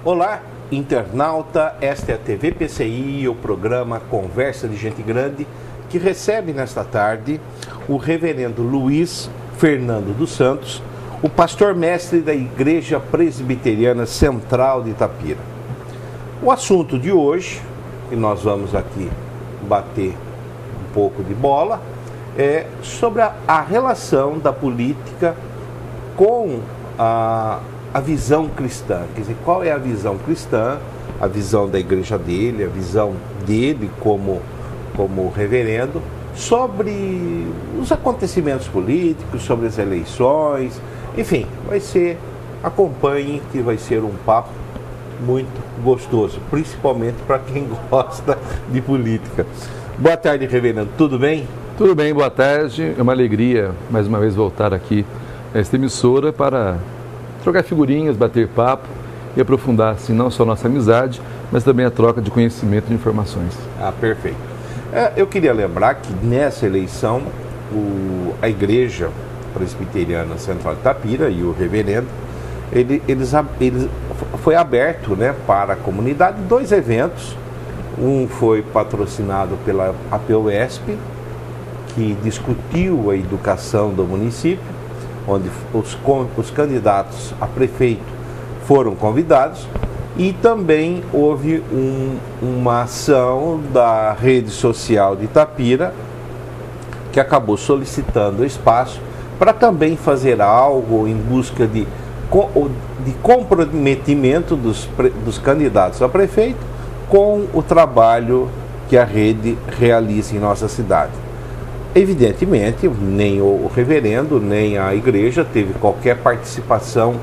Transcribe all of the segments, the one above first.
Olá, internauta, esta é a TV PCI, o programa Conversa de Gente Grande, que recebe nesta tarde o reverendo Luiz Fernando dos Santos, o pastor mestre da Igreja Presbiteriana Central de Itapira. O assunto de hoje, que nós vamos aqui bater um pouco de bola, é sobre a relação da política com a visão cristã. Quer dizer, qual é a visão cristã, a visão da igreja dele, a visão dele como reverendo, sobre os acontecimentos políticos, sobre as eleições, enfim, acompanhe que vai ser um papo muito gostoso, principalmente para quem gosta de política. Boa tarde, reverendo, tudo bem? Tudo bem, boa tarde, é uma alegria mais uma vez voltar aqui a esta emissora para trocar figurinhas, bater papo e aprofundar assim, não só a nossa amizade, mas também a troca de conhecimento e informações. Ah, perfeito. Eu queria lembrar que nessa eleição a Igreja Presbiteriana Central de Itapira e o reverendo, foi aberto, né, para a comunidade 2 eventos. Um foi patrocinado pela APUESP, que discutiu a educação do município, onde os candidatos a prefeito foram convidados, e também houve uma ação da rede social de Itapira, que acabou solicitando espaço para também fazer algo em busca de comprometimento dos candidatos a prefeito com o trabalho que a rede realiza em nossa cidade. Evidentemente, nem o reverendo, nem a igreja teve qualquer participação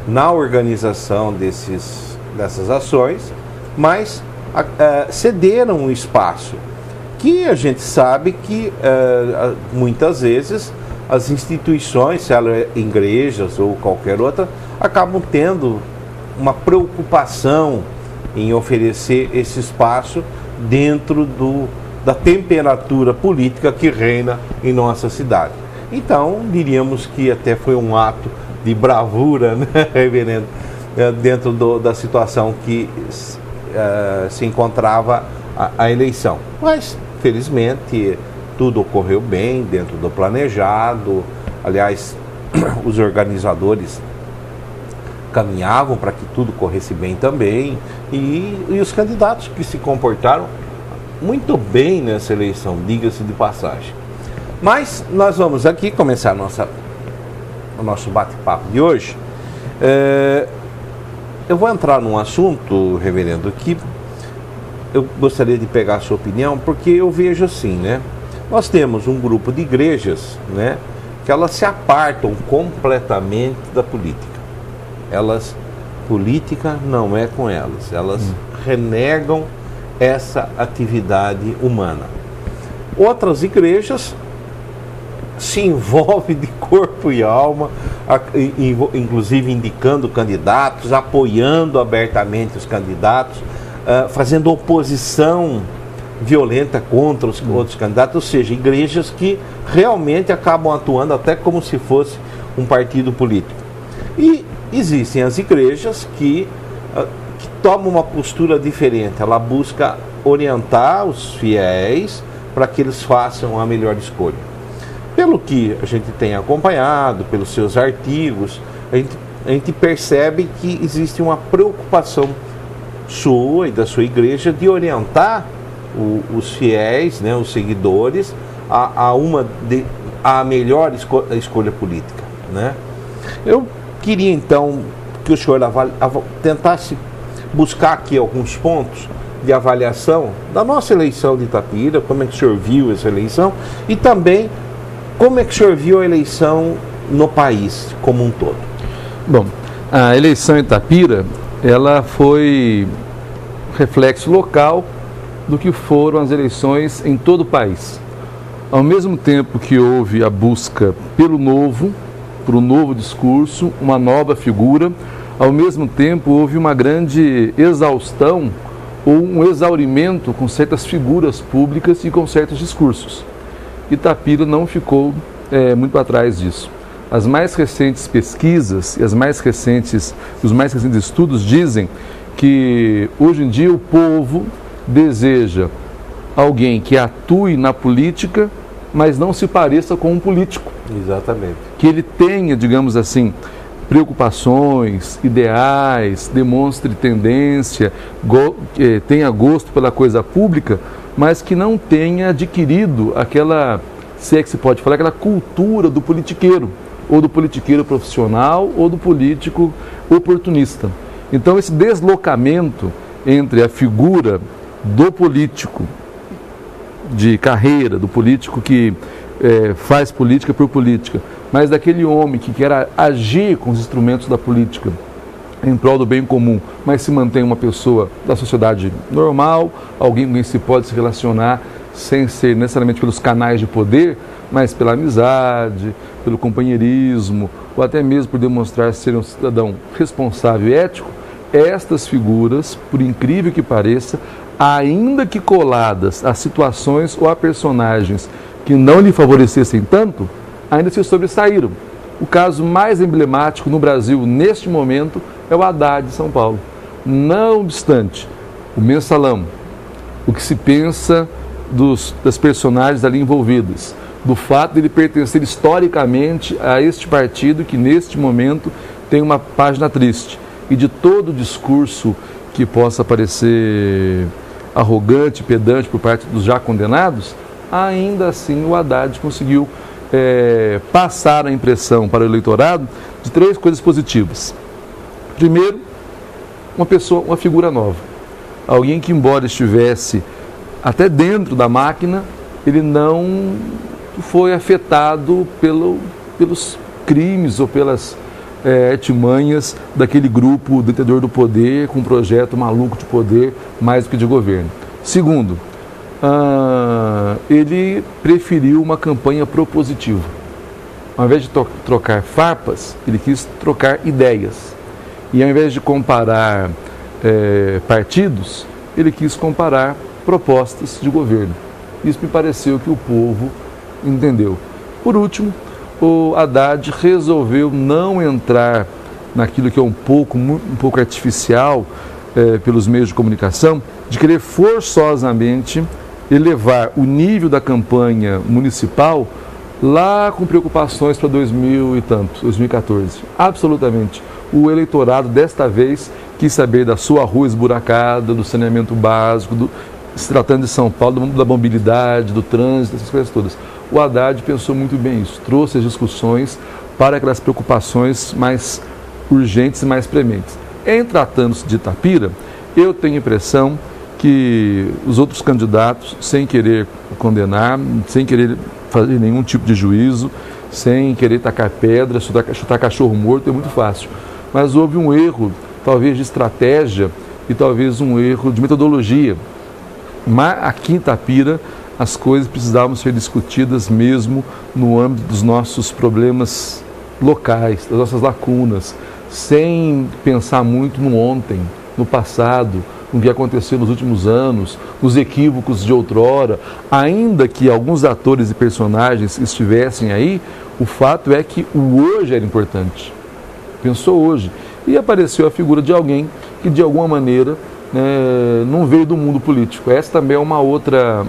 na organização dessas ações, mas cederam um espaço que a gente sabe que muitas vezes as instituições, se elas é igrejas ou qualquer outra, acabam tendo uma preocupação em oferecer esse espaço dentro da temperatura política que reina em nossa cidade. Então, diríamos que até foi um ato de bravura, né, reverendo, dentro da situação que se encontrava a eleição. Mas, felizmente, tudo ocorreu bem, dentro do planejado. Aliás, os organizadores caminhavam para que tudo corresse bem também, e os candidatos que se comportaram muito bem nessa eleição, diga-se de passagem. Mas nós vamos aqui começar o nosso bate-papo de hoje. Eu vou entrar num assunto, reverendo, que eu gostaria de pegar a sua opinião, porque eu vejo assim, né? Nós temos um grupo de igrejas, né, que elas se apartam completamente da política. Política não é com elas renegam essa atividade humana. Outras igrejas se envolvem de corpo e alma, inclusive indicando candidatos, apoiando abertamente os candidatos, fazendo oposição violenta contra os outros candidatos, ou seja, igrejas que realmente acabam atuando até como se fosse um partido político. E existem as igrejas que toma uma postura diferente. Ela busca orientar os fiéis para que eles façam a melhor escolha. Pelo que a gente tem acompanhado, pelos seus artigos, a gente percebe que existe uma preocupação sua e da sua igreja de orientar os fiéis, né, os seguidores, a melhor escolha política, né? Eu queria então que o senhor tentasse buscar aqui alguns pontos de avaliação da nossa eleição de Itapira, como é que o senhor viu essa eleição, e também como é que o senhor viu a eleição no país como um todo. Bom, a eleição em Itapira, ela foi reflexo local do que foram as eleições em todo o país. Ao mesmo tempo que houve a busca pelo novo, por um novo discurso, uma nova figura, ao mesmo tempo houve uma grande exaustão ou um exaurimento com certas figuras públicas e com certos discursos. Itapira não ficou muito atrás disso. As mais recentes pesquisas e os mais recentes estudos dizem que hoje em dia o povo deseja alguém que atue na política, mas não se pareça com um político. Exatamente. Que ele tenha, digamos assim, preocupações, ideais, demonstre tendência, tenha gosto pela coisa pública, mas que não tenha adquirido aquela, se é que se pode falar, aquela cultura do politiqueiro, ou do politiqueiro profissional, ou do político oportunista. Então esse deslocamento entre a figura do político de carreira, do político que faz política por política, mas daquele homem que quer agir com os instrumentos da política em prol do bem comum, mas se mantém uma pessoa da sociedade normal, alguém com quem se pode se relacionar sem ser necessariamente pelos canais de poder, mas pela amizade, pelo companheirismo, ou até mesmo por demonstrar ser um cidadão responsável e ético. Estas figuras, por incrível que pareça, ainda que coladas a situações ou a personagens que não lhe favorecessem tanto, ainda se sobressaíram. O caso mais emblemático no Brasil, neste momento, é o Haddad de São Paulo. Não obstante, o mensalão, o que se pensa das personagens ali envolvidas, do fato de ele pertencer historicamente a este partido que, neste momento, tem uma página triste, e de todo o discurso que possa parecer arrogante, pedante por parte dos já condenados, ainda assim o Haddad conseguiu passar a impressão para o eleitorado de 3 coisas positivas. Primeiro, uma figura nova. Alguém que, embora estivesse até dentro da máquina, ele não foi afetado pelos crimes ou pelas artimanhas daquele grupo detentor do poder, com um projeto maluco de poder, mais do que de governo. Segundo, ele preferiu uma campanha propositiva. Ao invés de trocar farpas, ele quis trocar ideias. E ao invés de comparar partidos, ele quis comparar propostas de governo. Isso me pareceu que o povo entendeu. Por último, o Haddad resolveu não entrar naquilo que é um pouco artificial pelos meios de comunicação, de querer forçosamente elevar o nível da campanha municipal lá com preocupações para 2014. Absolutamente. O eleitorado desta vez quis saber da sua rua esburacada, do saneamento básico, se tratando de São Paulo, da mobilidade, do trânsito, essas coisas todas. O Haddad pensou muito bem isso, trouxe as discussões para aquelas preocupações mais urgentes e mais prementes. Em tratando-se de Itapira, eu tenho a impressão que os outros candidatos, sem querer condenar, sem querer fazer nenhum tipo de juízo, sem querer tacar pedra, chutar cachorro morto, é muito fácil. Mas houve um erro, talvez de estratégia e talvez um erro de metodologia. Mas aqui em Itapira, as coisas precisavam ser discutidas mesmo no âmbito dos nossos problemas locais, das nossas lacunas, sem pensar muito no ontem, no passado, no que aconteceu nos últimos anos, nos equívocos de outrora. Ainda que alguns atores e personagens estivessem aí, o fato é que o hoje era importante. Pensou hoje. E apareceu a figura de alguém que, de alguma maneira, não veio do mundo político. Essa também é uma outra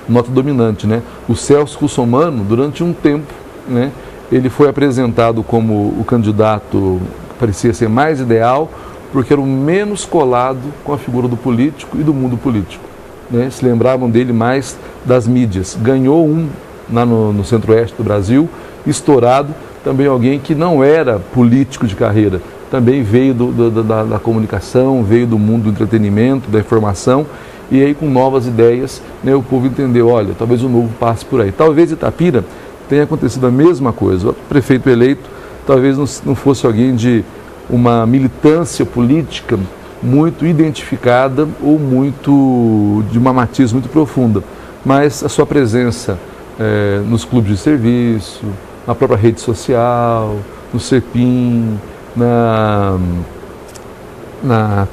nota dominante, né? O Celso Russomano, durante um tempo, né, ele foi apresentado como o candidato que parecia ser mais ideal, porque era o menos colado com a figura do político e do mundo político, né? Se lembravam dele mais das mídias. Ganhou lá no centro-oeste do Brasil, estourado, também alguém que não era político de carreira, também veio da comunicação, veio do mundo do entretenimento, da informação, e aí com novas ideias, né, o povo entendeu, olha, talvez o novo passe por aí. Talvez Itapira tenha acontecido a mesma coisa. O prefeito eleito talvez não fosse alguém de uma militância política muito identificada ou de uma matiz muito profunda, mas a sua presença nos clubes de serviço, na própria rede social, no CEPIM, na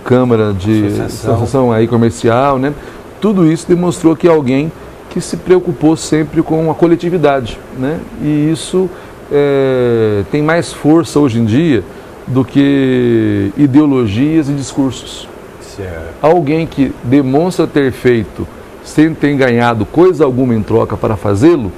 Câmara de Associação aí comercial, né? Tudo isso demonstrou que é alguém que se preocupou sempre com a coletividade, né? E isso tem mais força hoje em dia do que ideologias e discursos. Certo. Alguém que demonstra ter feito sem ter ganhado coisa alguma em troca para fazê-lo,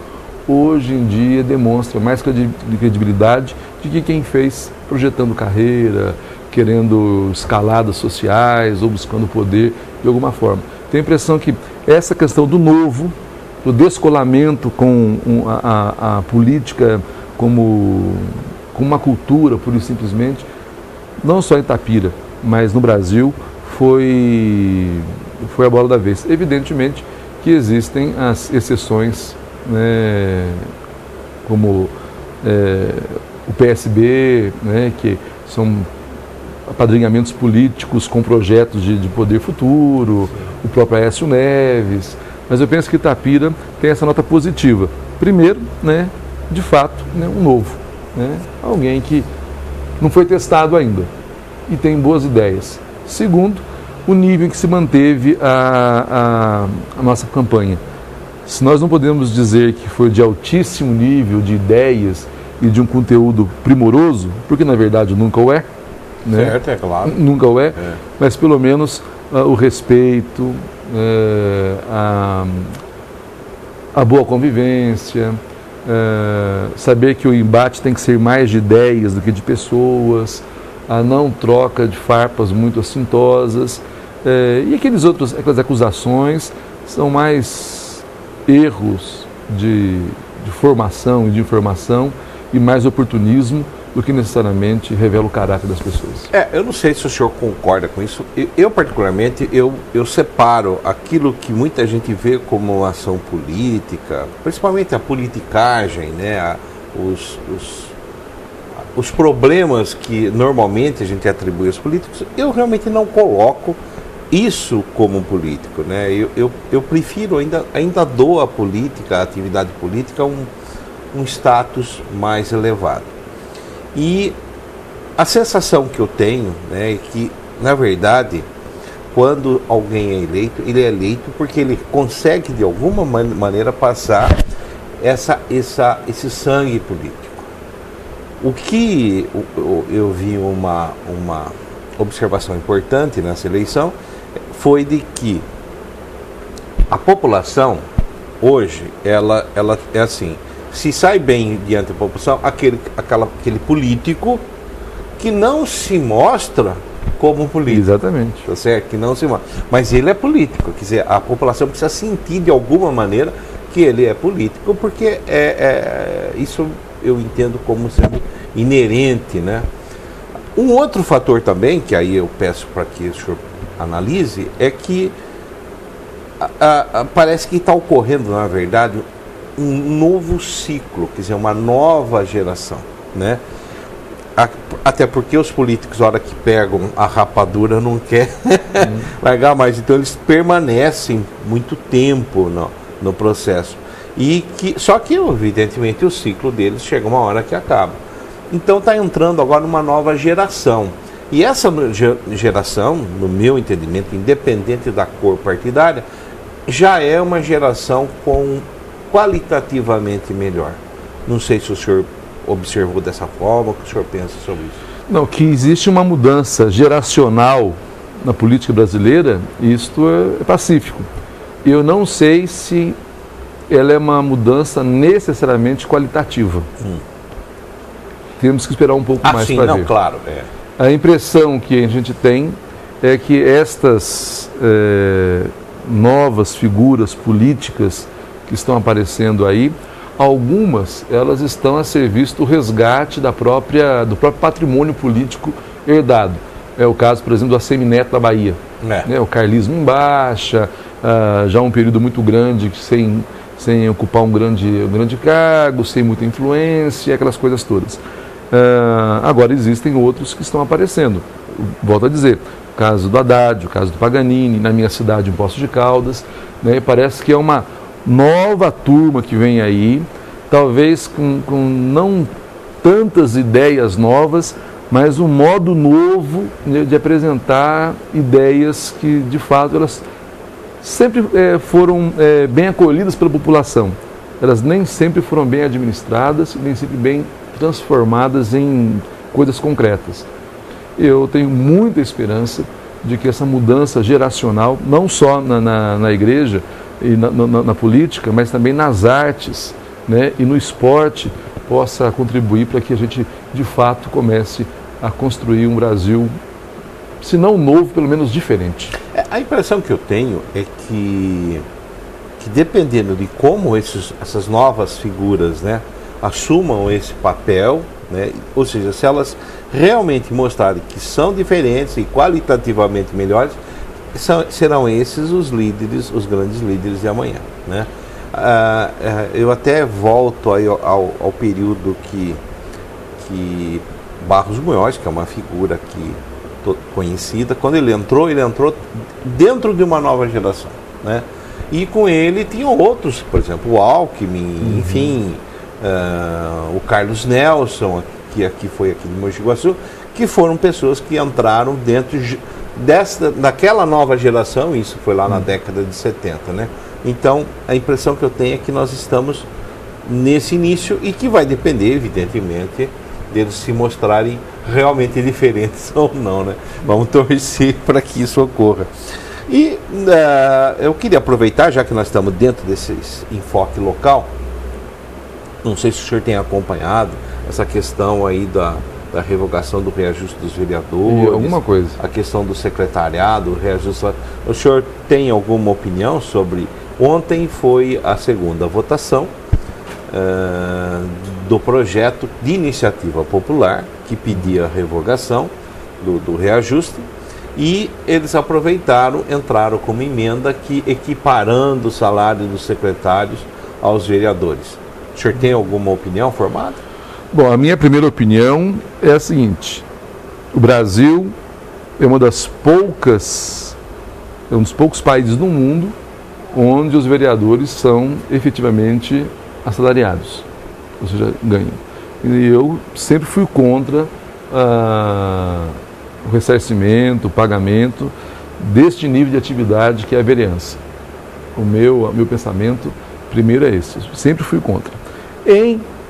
hoje em dia demonstra mais credibilidade do que quem fez projetando carreira, querendo escaladas sociais ou buscando poder de alguma forma. Tenho a impressão que essa questão do novo, do descolamento com a política como uma cultura, pura e simplesmente, não só em Itapira, mas no Brasil, foi a bola da vez. Evidentemente que existem as exceções, né, como o PSB, né, que são apadrinhamentos políticos com projetos de poder futuro, o próprio Aécio Neves, mas eu penso que Itapira tem essa nota positiva. Primeiro, né, de fato, né, um novo, né, alguém que não foi testado ainda e tem boas ideias. Segundo, o nível em que se manteve a nossa campanha. Se nós não podemos dizer que foi de altíssimo nível de ideias e de um conteúdo primoroso, porque na verdade nunca o é, né? Certo, é claro. Nunca o é, mas pelo menos o respeito, a boa convivência, saber que o embate tem que ser mais de ideias do que de pessoas, a não troca de farpas muito assintosas, e aquelas acusações são mais erros de formação e de informação e mais oportunismo do que necessariamente revela o caráter das pessoas. Eu não sei se o senhor concorda com isso. Eu particularmente, eu separo aquilo que muita gente vê como ação política, principalmente a politicagem, né, os problemas que normalmente a gente atribui aos políticos. Eu realmente não coloco isso como político, né? Eu prefiro, ainda dou à política, à atividade política, um status mais elevado. E a sensação que eu tenho, né, é que, na verdade, quando alguém é eleito, ele é eleito porque ele consegue, de alguma maneira, passar esse sangue político. O que eu vi uma observação importante nessa eleição foi de que a população, hoje, ela é assim, se sai bem diante da população, aquele político que não se mostra como político. Exatamente. Tá certo? Que não se mostra. Mas ele é político, quer dizer, a população precisa sentir de alguma maneira que ele é político, porque isso eu entendo como sendo inerente, né? Um outro fator também, que aí eu peço para que o senhor analise, é que parece que está ocorrendo, na verdade, um novo ciclo, quer dizer, uma nova geração, né? Até porque os políticos, na hora que pegam a rapadura, não quer largar mais, então eles permanecem muito tempo no processo. Só que, evidentemente, o ciclo deles chega uma hora que acaba. Então está entrando agora uma nova geração. E essa geração, no meu entendimento, independente da cor partidária, já é uma geração qualitativamente melhor. Não sei se o senhor observou dessa forma, o que o senhor pensa sobre isso? Não, que existe uma mudança geracional na política brasileira, isto é pacífico. Eu não sei se ela é uma mudança necessariamente qualitativa. Temos que esperar um pouco mais para ver. Claro. A impressão que a gente tem é que estas novas figuras políticas que estão aparecendo aí, algumas elas estão a serviço do resgate do próprio patrimônio político herdado. É o caso, por exemplo, do Assemineto da Bahia. O carlismo em baixa, já um período muito grande sem ocupar um grande cargo, sem muita influência, aquelas coisas todas. Agora existem outros que estão aparecendo. Volto a dizer, o caso do Haddad, o caso do Paganini, na minha cidade, em Poços de Caldas, né, parece que é uma nova turma que vem aí, talvez com não tantas ideias novas, mas um modo novo de apresentar ideias que, de fato, elas sempre foram bem acolhidas pela população. Elas nem sempre foram bem administradas, nem sempre bem transformadas em coisas concretas. eu tenho muita esperança de que essa mudança geracional, não só na igreja e na política, mas também nas artes, né, e no esporte, possa contribuir para que a gente, de fato, comece a construir um Brasil, se não novo, pelo menos diferente. A impressão que eu tenho é que dependendo de como essas novas figuras, né, assumam esse papel, né, ou seja, se elas realmente mostrarem que são diferentes e qualitativamente melhores, serão esses os líderes, os grandes líderes de amanhã, né? Eu até volto aí ao período que Barros Munhoz, que é uma figura conhecida, quando ele entrou dentro de uma nova geração, né? E com ele tinham outros, por exemplo, o Alckmin, enfim, o Carlos Nelson, que aqui foi aqui de Mogi Guaçu, que foram pessoas que entraram dentro daquela nova geração, isso foi lá na década de 70, né? Então, a impressão que eu tenho é que nós estamos nesse início e que vai depender, evidentemente, deles se mostrarem realmente diferentes ou não, né? Vamos torcer para que isso ocorra. E eu queria aproveitar, já que nós estamos dentro desse enfoque local, não sei se o senhor tem acompanhado essa questão aí da revogação do reajuste dos vereadores, e alguma coisa. A questão do secretariado, o reajuste. O senhor tem alguma opinião sobre... Ontem foi a segunda votação do projeto de iniciativa popular que pedia a revogação do reajuste, e eles entraram com uma emenda que equiparando o salário dos secretários aos vereadores. O senhor tem alguma opinião formada? Bom, a minha primeira opinião é a seguinte: o Brasil é um dos poucos países do mundo onde os vereadores são efetivamente assalariados, ou seja, ganham. E eu sempre fui contra o ressarcimento, o pagamento deste nível de atividade que é a vereança. O meu pensamento primeiro é esse, eu sempre fui contra.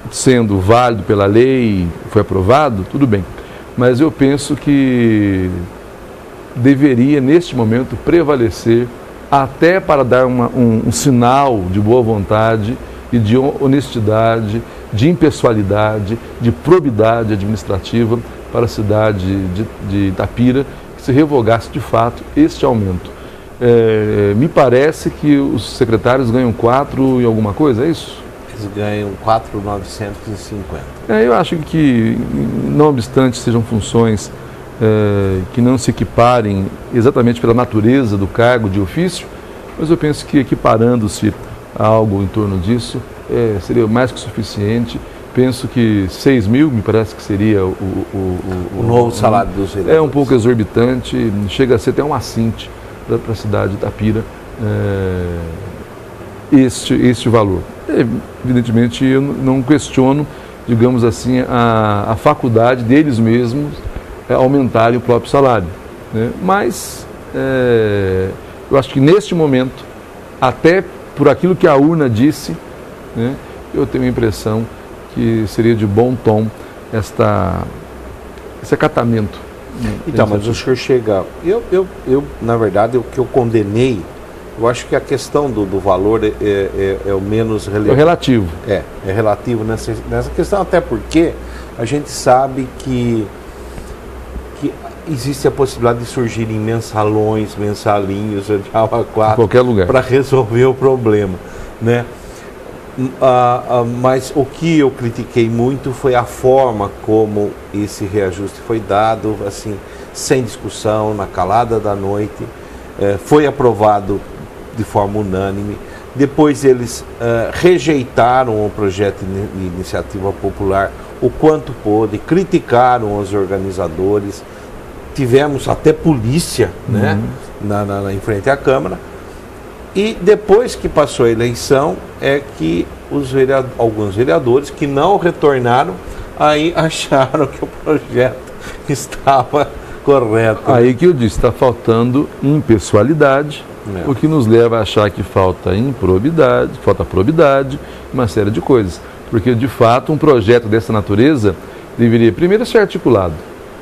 Sendo válido pela lei, foi aprovado, tudo bem. Mas eu penso que deveria, neste momento, prevalecer, até para dar um sinal de boa vontade e de honestidade, de impessoalidade, de probidade administrativa para a cidade de Itapira, que se revogasse de fato este aumento. Me parece que os secretários ganham 4 e alguma coisa, é isso? Eles ganham 4.950. Eu acho que, não obstante sejam funções que não se equiparem exatamente pela natureza do cargo de ofício, mas eu penso que equiparando-se a algo em torno disso seria mais que suficiente. Penso que 6 mil me parece que seria o novo salário dos vereadores. É um pouco exorbitante, chega a ser até um assinte para a cidade de Itapira este valor. Evidentemente, eu não questiono, digamos assim, a faculdade deles mesmos aumentarem o próprio salário, né? Mas eu acho que neste momento, até por aquilo que a urna disse, né, eu tenho a impressão que seria de bom tom esse acatamento. Então, mas o senhor chega... Eu na verdade, o que eu condenei, eu acho que a questão do valor é o menos relevante. É relativo. É relativo nessa questão, até porque a gente sabe que existe a possibilidade de surgirem mensalões, mensalinhos, de aula 4, qualquer lugar, para resolver o problema, né? Mas o que eu critiquei muito foi a forma como esse reajuste foi dado, assim, sem discussão, na calada da noite. Foi aprovado de forma unânime. Depois eles rejeitaram o projeto de iniciativa popular o quanto pôde, criticaram os organizadores. Tivemos até polícia, né, em frente à Câmara. E depois que passou a eleição, é que alguns vereadores que não retornaram, aí acharam que o projeto estava correto. Aí que eu disse, está faltando impessoalidade, o que nos leva a achar que falta probidade, uma série de coisas. Porque, de fato, um projeto dessa natureza deveria primeiro ser articulado,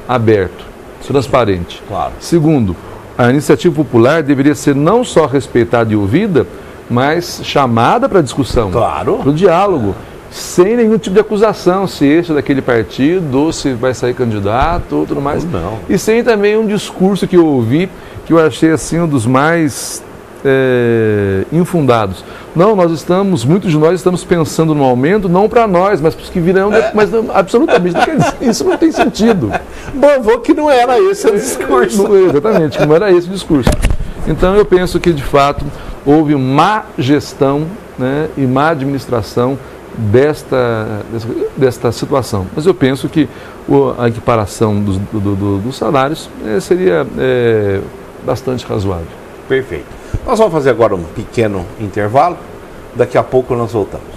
aberto, transparente. Claro. Segundo, a iniciativa popular deveria ser não só respeitada e ouvida, mas chamada para discussão, Claro. para o diálogo, sem nenhum tipo de acusação, se este é daquele partido, ou se vai sair candidato, ou tudo mais. Não. E sem também um discurso que eu ouvi, que eu achei assim um dos mais infundados. Não, muitos de nós estamos pensando no aumento, não para nós, mas para os que virão, mas não, absolutamente, não quer dizer, isso não tem sentido. Bom, que não era esse o discurso. Exatamente, que não era esse o discurso. Então eu penso que de fato houve má gestão, né, e má administração desta situação. Mas eu penso que a equiparação dos salários seria bastante razoável. Perfeito. Nós vamos fazer agora um pequeno intervalo. Daqui a pouco nós voltamos.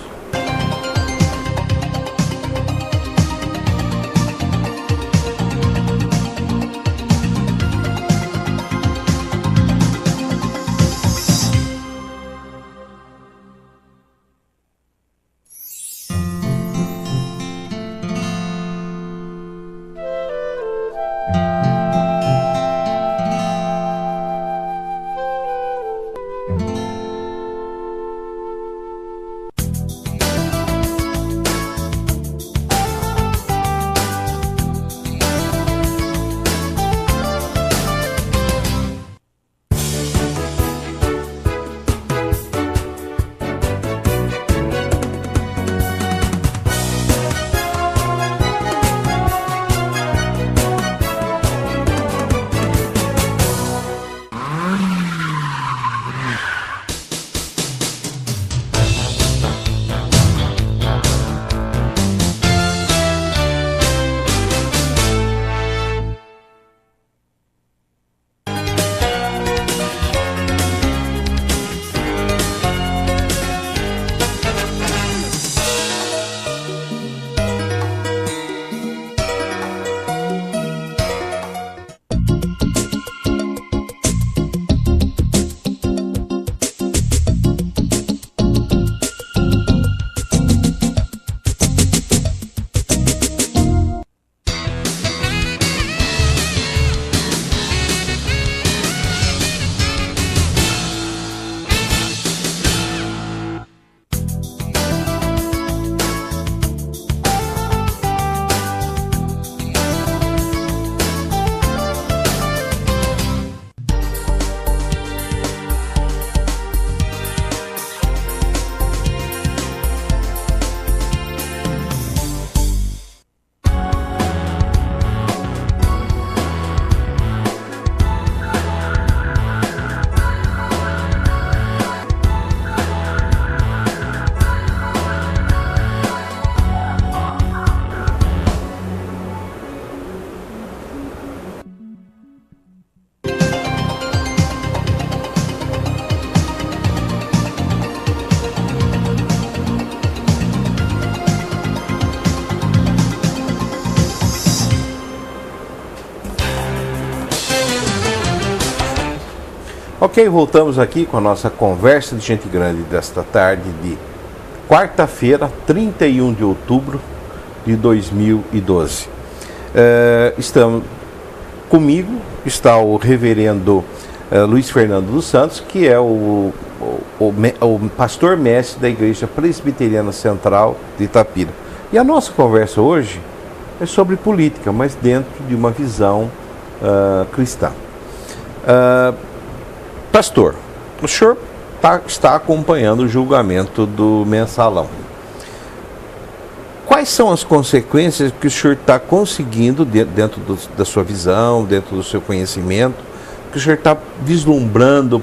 Ok, voltamos aqui com a nossa conversa de gente grande desta tarde de quarta-feira, 31 de outubro de 2012. Estamos comigo, está o reverendo Luiz Fernando dos Santos, que é o pastor mestre da Igreja Presbiteriana Central de Itapira. E a nossa conversa hoje é sobre política, mas dentro de uma visão cristã. Pastor, o senhor está acompanhando o julgamento do mensalão. Quais são as consequências que o senhor está conseguindo, dentro da sua visão, dentro do seu conhecimento, que o senhor está vislumbrando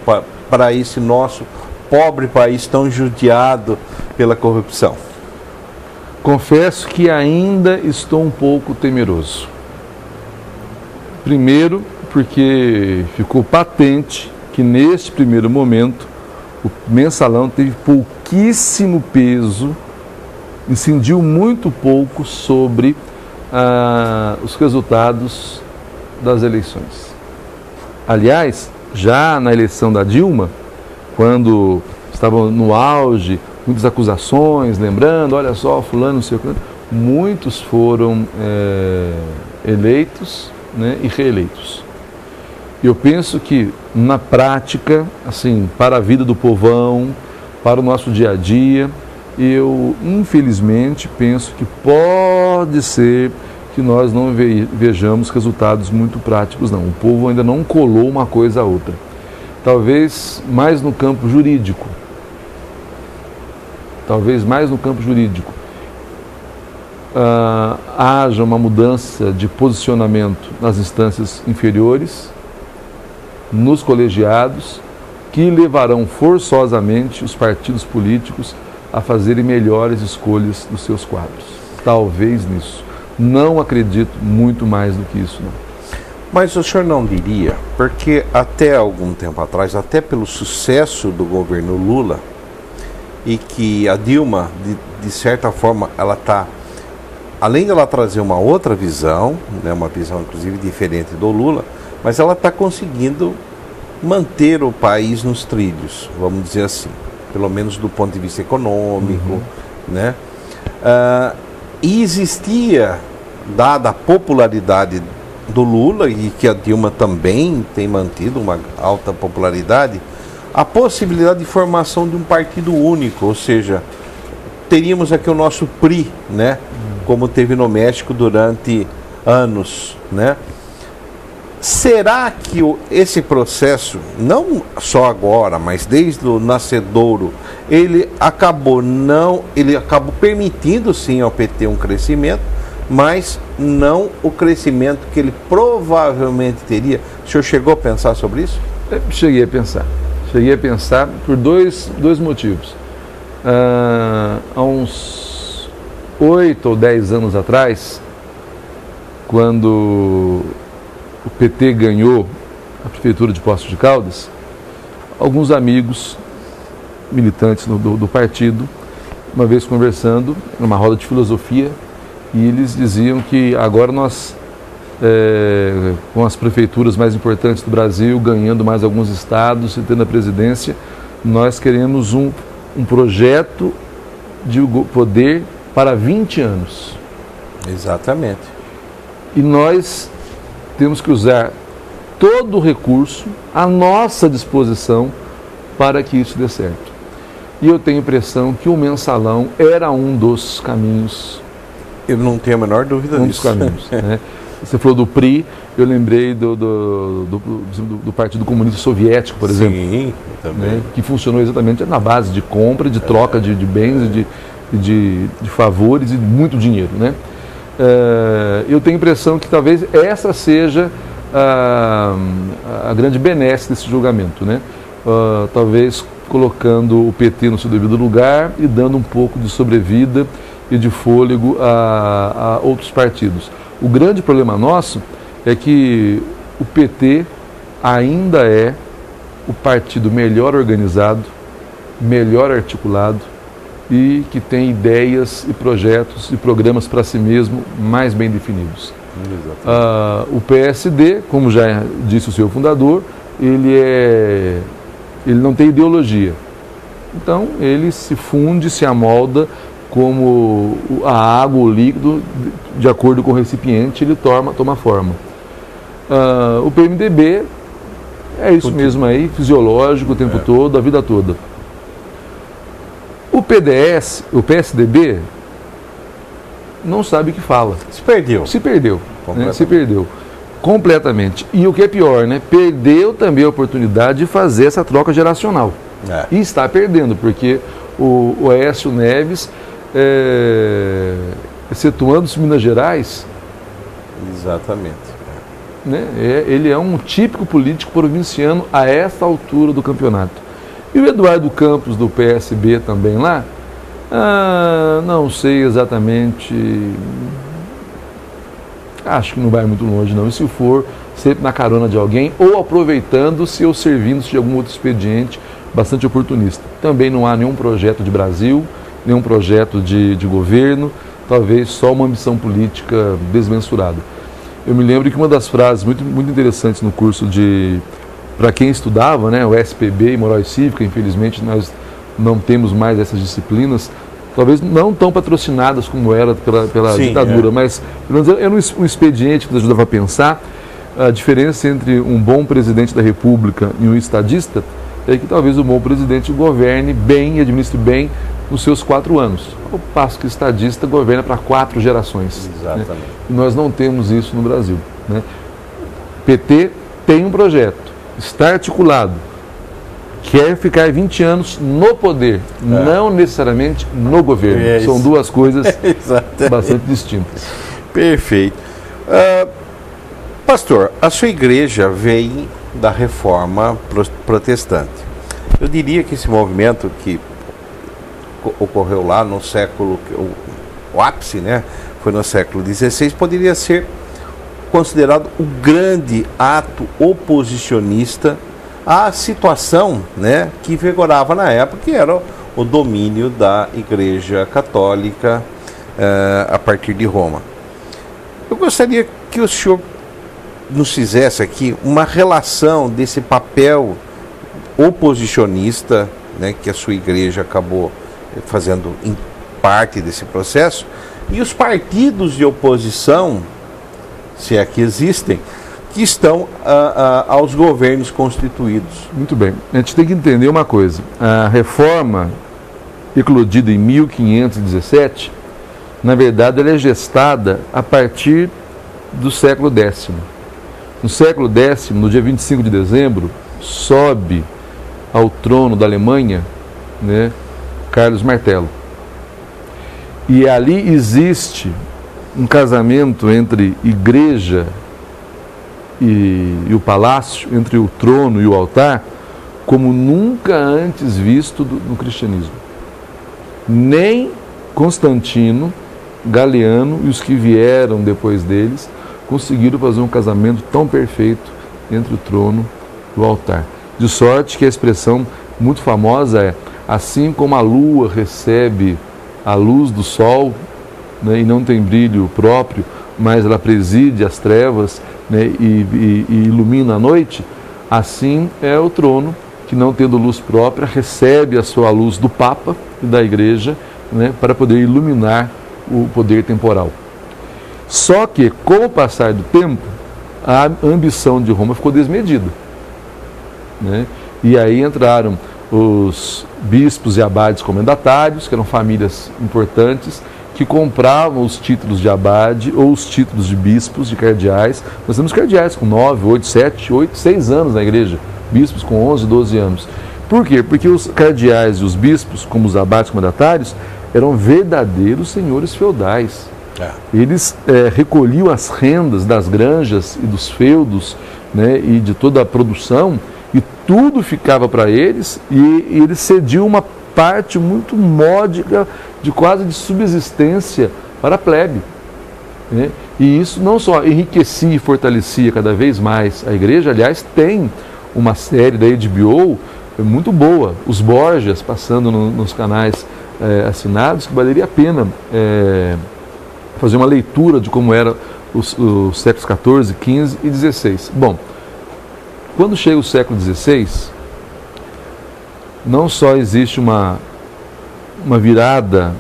para esse nosso pobre país tão judiado pela corrupção? Confesso que ainda estou um pouco temeroso. Primeiro, porque ficou patente que neste primeiro momento o mensalão teve pouquíssimo peso, incidiu muito pouco sobre os resultados das eleições. Aliás, já na eleição da Dilma, quando estavam no auge, muitas acusações, lembrando, olha só, fulano, não sei o que, muitos foram eleitos, né, e reeleitos. Eu penso que, na prática, assim, para a vida do povão, para o nosso dia a dia, eu, infelizmente, penso que pode ser que nós não vejamos resultados muito práticos, não. O povo ainda não colou uma coisa a outra. Talvez mais no campo jurídico. Haja uma mudança de posicionamento nas instâncias inferiores, nos colegiados, que levarão forçosamente os partidos políticos a fazerem melhores escolhas dos seus quadros. Talvez nisso. Não acredito muito mais do que isso, não. Mas o senhor não diria, porque até algum tempo atrás, até pelo sucesso do governo Lula, e que a Dilma, de certa forma, ela está, além de ela trazer uma outra visão, né, uma visão inclusive diferente do Lula, mas ela está conseguindo manter o país nos trilhos, vamos dizer assim, pelo menos do ponto de vista econômico, né? E existia, dada a popularidade do Lula, e que a Dilma também tem mantido uma alta popularidade, a possibilidade de formação de um partido único, ou seja, teríamos aqui o nosso PRI, né? Como teve no México durante anos, né? Será que esse processo, não só agora, mas desde o nascedouro, ele acabou permitindo sim ao PT um crescimento, mas não o crescimento que ele provavelmente teria? O senhor chegou a pensar sobre isso? Cheguei a pensar por dois motivos. Há uns 8 ou 10 anos atrás, quando o PT ganhou a prefeitura de Poços de Caldas, alguns amigos militantes do partido, uma vez conversando, numa roda de filosofia, e eles diziam que agora nós, com as prefeituras mais importantes do Brasil, ganhando mais alguns estados e tendo a presidência, nós queremos um projeto de poder para 20 anos. Exatamente. E nós temos que usar todo o recurso à nossa disposição para que isso dê certo. E eu tenho a impressão que o mensalão era um dos caminhos. Eu não tenho a menor dúvida disso. Dos caminhos. Né? Você falou do PRI, eu lembrei do Partido Comunista Soviético, por exemplo. Sim, também. Né? Que funcionou exatamente na base de compra, de troca de bens, de favores e de muito dinheiro, né? Eu tenho a impressão que talvez essa seja a grande benesse desse julgamento, né? Talvez colocando o PT no seu devido lugar e dando um pouco de sobrevida e de fôlego a outros partidos. O grande problema nosso é que o PT ainda é o partido melhor organizado, melhor articulado, e que tem ideias e projetos e programas para si mesmo mais bem definidos. O PSD, como já disse o seu fundador, ele não tem ideologia. Então, ele se funde, se amolda como a água, o líquido, de acordo com o recipiente, ele toma forma. O PMDB é isso mesmo aí, fisiológico o tempo todo, a vida toda. O PSDB, não sabe o que fala. Se perdeu. Né? Se perdeu. Completamente. E o que é pior, né? Perdeu também a oportunidade de fazer essa troca geracional. E está perdendo, porque o Aécio Neves, excetuando-se Minas Gerais... Exatamente. Né? Ele é um típico político provinciano a esta altura do campeonato. E o Eduardo Campos, do PSB, também lá, não sei exatamente, acho que não vai muito longe não, e se for, sempre na carona de alguém, ou aproveitando-se ou servindo-se de algum outro expediente bastante oportunista. Também não há nenhum projeto de Brasil, nenhum projeto de governo, talvez só uma ambição política desmensurada. Eu me lembro que uma das frases muito, muito interessantes no curso para quem estudava, né, o SPB e Moral e Cívica, infelizmente nós não temos mais essas disciplinas, talvez não tão patrocinadas como era pela ditadura, mas pelo menos era um expediente que nos ajudava a pensar, a diferença entre um bom presidente da República e um estadista é que talvez o bom presidente governe bem e administre bem nos seus 4 anos, ao passo que o estadista governa para 4 gerações. Exatamente. Né? E nós não temos isso no Brasil. Né? PT tem um projeto, está articulado, quer ficar 20 anos no poder, não necessariamente no governo. São duas coisas bastante distintas. Perfeito. Pastor, a sua igreja vem da reforma protestante. Eu diria que esse movimento que ocorreu lá no século, o ápice, né, foi no século XVI, poderia ser considerado o grande ato oposicionista à situação, né, que vigorava na época, que era o domínio da Igreja Católica a partir de Roma. Eu gostaria que o senhor nos fizesse aqui uma relação desse papel oposicionista, né, que a sua igreja acabou fazendo em parte desse processo, e os partidos de oposição, se é que existem, que estão aos governos constituídos. Muito bem. A gente tem que entender uma coisa. A reforma, eclodida em 1517, na verdade ela é gestada a partir do século X. No século X, no dia 25 de dezembro, sobe ao trono da Alemanha, né, Carlos Martelo. E ali existe um casamento entre igreja e o palácio, entre o trono e o altar, como nunca antes visto no cristianismo. Nem Constantino, Galiano e os que vieram depois deles conseguiram fazer um casamento tão perfeito entre o trono e o altar. De sorte que a expressão muito famosa é: assim como a lua recebe a luz do sol, né, e não tem brilho próprio, mas ela preside as trevas, né, e ilumina a noite, assim é o trono, que não tendo luz própria, recebe a sua luz do Papa e da Igreja, né, para poder iluminar o poder temporal. Só que, com o passar do tempo, a ambição de Roma ficou desmedida, né? E aí entraram os bispos e abades comendatários, que eram famílias importantes, que compravam os títulos de abade ou os títulos de bispos, de cardeais. Nós temos cardeais com 9, 8, 7, 8, 6 anos na igreja, bispos com 11, 12 anos. Por quê? Porque os cardeais e os bispos, como os abades comendatários, eram verdadeiros senhores feudais. Eles recolhiam as rendas das granjas e dos feudos, né, e de toda a produção, e tudo ficava para eles, e eles cediam uma parte muito módica, de quase de subsistência, para a plebe, né? E isso não só enriquecia e fortalecia cada vez mais a igreja. Aliás, tem uma série da HBO muito boa, os Borgias, passando nos canais assinados, que valeria a pena fazer uma leitura de como era os séculos XIV, XV e XVI. Bom, quando chega o século XVI, não só existe uma virada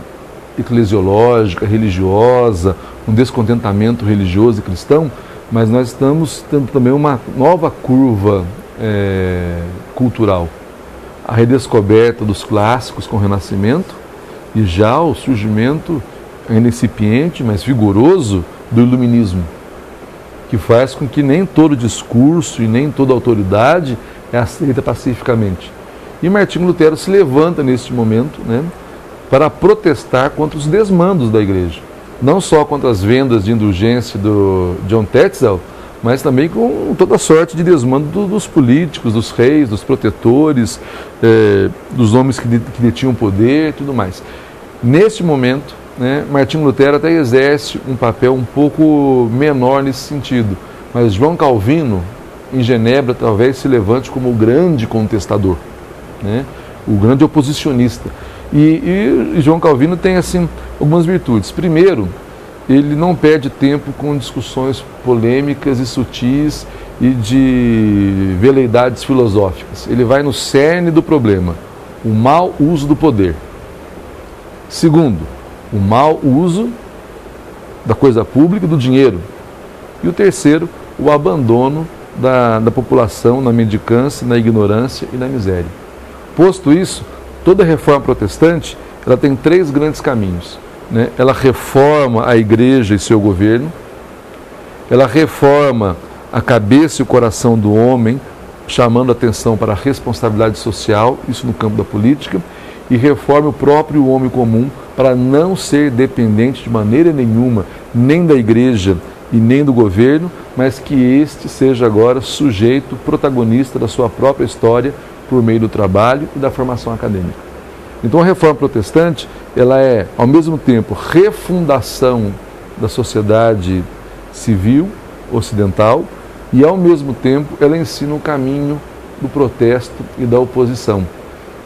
eclesiológica, religiosa, um descontentamento religioso e cristão, mas nós estamos tendo também uma nova curva cultural. A redescoberta dos clássicos com o Renascimento e já o surgimento ainda incipiente, mas vigoroso, do Iluminismo, que faz com que nem todo discurso e nem toda autoridade é aceita pacificamente. E Martinho Lutero se levanta neste momento, né, para protestar contra os desmandos da igreja. Não só contra as vendas de indulgência do John Tetzel, mas também com toda sorte de desmando dos políticos, dos reis, dos protetores, dos homens que detinham poder e tudo mais. Neste momento, né, Martinho Lutero até exerce um papel um pouco menor nesse sentido, mas João Calvino, em Genebra, talvez se levante como o grande contestador, né, o grande oposicionista. E João Calvino tem assim algumas virtudes. Primeiro, ele não perde tempo com discussões polêmicas e sutis e de veleidades filosóficas. Ele vai no cerne do problema, o mau uso do poder. Segundo, o mau uso da coisa pública e do dinheiro. E o terceiro, o abandono da população na mendicância, na ignorância e na miséria. Posto isso, toda reforma protestante ela tem 3 grandes caminhos, né? Ela reforma a igreja e seu governo, ela reforma a cabeça e o coração do homem, chamando atenção para a responsabilidade social, isso no campo da política, e reforma o próprio homem comum para não ser dependente de maneira nenhuma, nem da igreja e nem do governo, mas que este seja agora sujeito, protagonista da sua própria história por meio do trabalho e da formação acadêmica. Então a reforma protestante, ela é ao mesmo tempo refundação da sociedade civil ocidental e ao mesmo tempo ela ensina o caminho do protesto e da oposição.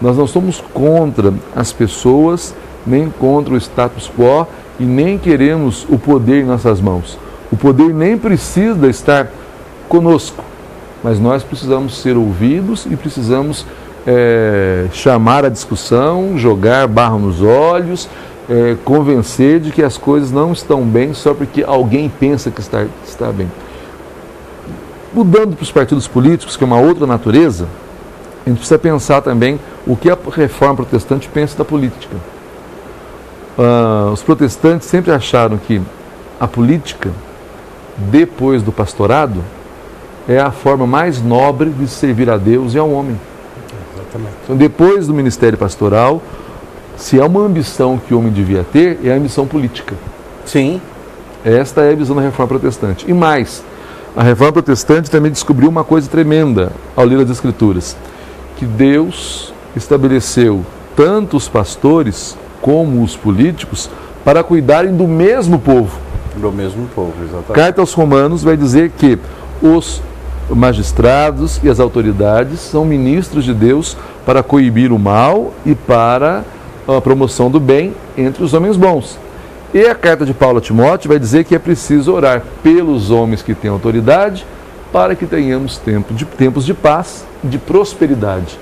Nós não somos contra as pessoas, nem contra o status quo e nem queremos o poder em nossas mãos. O poder nem precisa estar conosco, mas nós precisamos ser ouvidos e precisamos chamar a discussão, jogar barro nos olhos, convencer de que as coisas não estão bem só porque alguém pensa que está bem. Mudando para os partidos políticos, que é uma outra natureza, a gente precisa pensar também o que a reforma protestante pensa da política. Os protestantes sempre acharam que a política, depois do pastorado, é a forma mais nobre de servir a Deus e ao homem. Exatamente. Então, depois do ministério pastoral, se há uma ambição que o homem devia ter, é a ambição política. Sim. Esta é a visão da reforma protestante. E mais, a reforma protestante também descobriu uma coisa tremenda ao ler as Escrituras, que Deus estabeleceu tanto os pastores como os políticos para cuidarem do mesmo povo. Do mesmo povo, exatamente. Carta aos Romanos vai dizer que os magistrados e as autoridades são ministros de Deus para coibir o mal e para a promoção do bem entre os homens bons. E a carta de Paulo a Timóteo vai dizer que é preciso orar pelos homens que têm autoridade para que tenhamos tempos de paz e de prosperidade.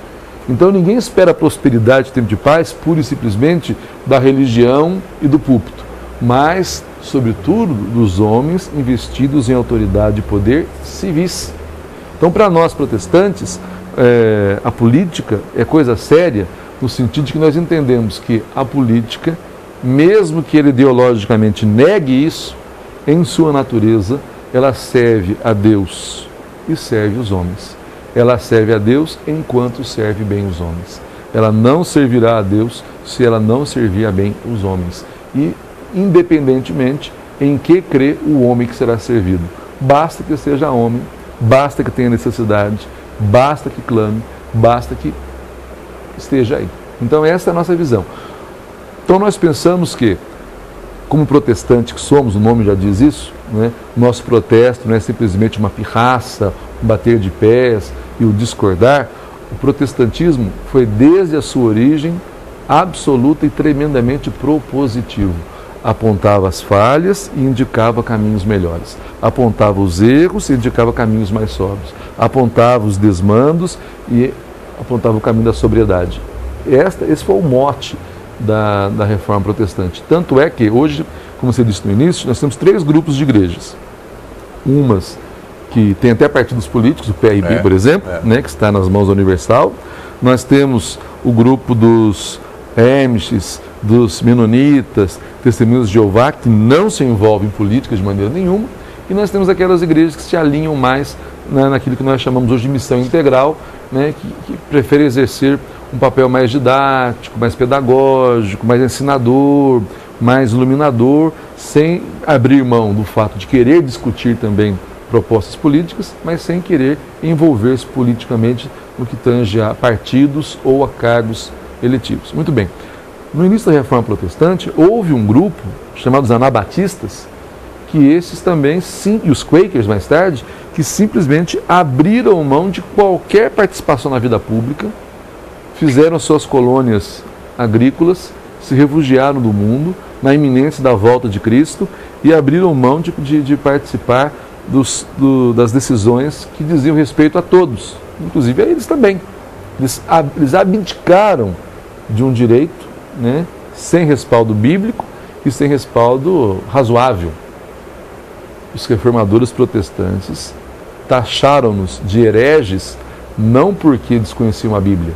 Então ninguém espera prosperidade, tempo de paz, pura e simplesmente da religião e do púlpito, mas, sobretudo, dos homens investidos em autoridade e poder civis. Então, para nós protestantes, a política é coisa séria, no sentido de que nós entendemos que a política, mesmo que ele ideologicamente negue isso, em sua natureza, ela serve a Deus e serve os homens. Ela serve a Deus enquanto serve bem os homens. Ela não servirá a Deus se ela não servir a bem os homens. E, independentemente em que crê o homem que será servido. Basta que seja homem, basta que tenha necessidade, basta que clame, basta que esteja aí. Então essa é a nossa visão. Então nós pensamos que, como protestante que somos, o nome já diz isso, né? Nosso protesto não é simplesmente uma pirraça, um bater de pés e o discordar. O protestantismo foi desde a sua origem absoluta e tremendamente propositivo. Apontava as falhas e indicava caminhos melhores. Apontava os erros e indicava caminhos mais sóbrios. Apontava os desmandos e apontava o caminho da sobriedade. Esse foi o mote da reforma protestante. Tanto é que hoje, como você disse no início, nós temos 3 grupos de igrejas. Umas que tem até partidos políticos, o PRB, por exemplo, né, que está nas mãos da Universal. Nós temos o grupo dos Amish, dos Menonitas, Testemunhas de Jeová, que não se envolvem em política de maneira nenhuma. E nós temos aquelas igrejas que se alinham mais naquilo que nós chamamos hoje de missão integral, né, que preferem exercer um papel mais didático, mais pedagógico, mais ensinador, mais iluminador, sem abrir mão do fato de querer discutir também propostas políticas, mas sem querer envolver-se politicamente no que tange a partidos ou a cargos eletivos. Muito bem. No início da Reforma Protestante, houve um grupo chamado os Anabatistas, que esses também, sim, e os Quakers mais tarde, que simplesmente abriram mão de qualquer participação na vida pública, fizeram suas colônias agrícolas, se refugiaram do mundo, na iminência da volta de Cristo, e abriram mão de participar das decisões que diziam respeito a todos, inclusive a eles também. Eles abdicaram de um direito, né, sem respaldo bíblico e sem respaldo razoável. os reformadores protestantes taxaram-nos de hereges não porque desconheciam a Bíblia,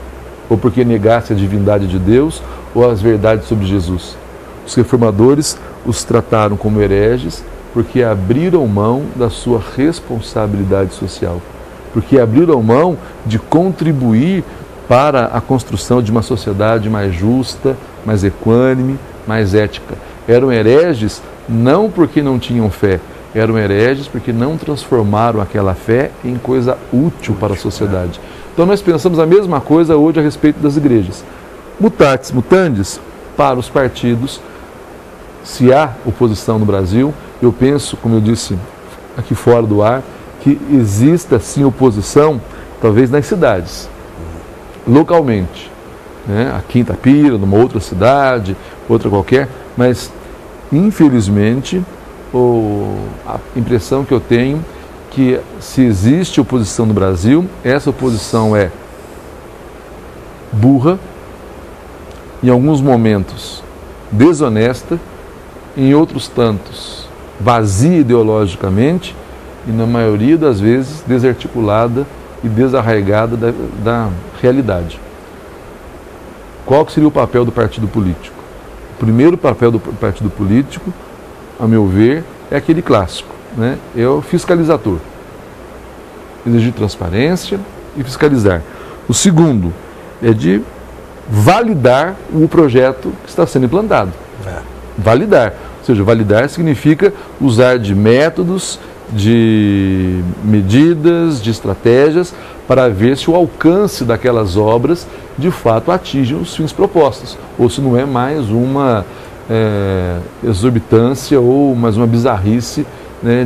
ou porque negassem a divindade de Deus ou as verdades sobre Jesus. Os reformadores os trataram como hereges porque abriram mão da sua responsabilidade social, porque abriram mão de contribuir para a construção de uma sociedade mais justa, mais equânime, mais ética. Eram hereges não porque não tinham fé, eram hereges porque não transformaram aquela fé em coisa útil para a sociedade. Então nós pensamos a mesma coisa hoje a respeito das igrejas. Mutatis mutandis, para os partidos, se há oposição no Brasil, eu penso, como eu disse aqui fora do ar, que exista sim oposição, talvez nas cidades, localmente, né? Aqui em Itapira, numa outra cidade, outra qualquer, mas infelizmente a impressão que eu tenho que se existe oposição no Brasil, essa oposição é burra, em alguns momentos desonesta, em outros tantos vazia ideologicamente e na maioria das vezes desarticulada e desarraigada da realidade. Qual que seria o papel do partido político? O primeiro papel do partido político, a meu ver, é aquele clássico, né? É o fiscalizador. Exigir transparência e fiscalizar. O segundo é de validar o projeto que está sendo implantado. Validar. Ou seja, validar significa usar de métodos, de medidas, de estratégias para ver se o alcance daquelas obras de fato atinge os fins propostos, ou se não é mais uma exorbitância ou mais uma bizarrice, né,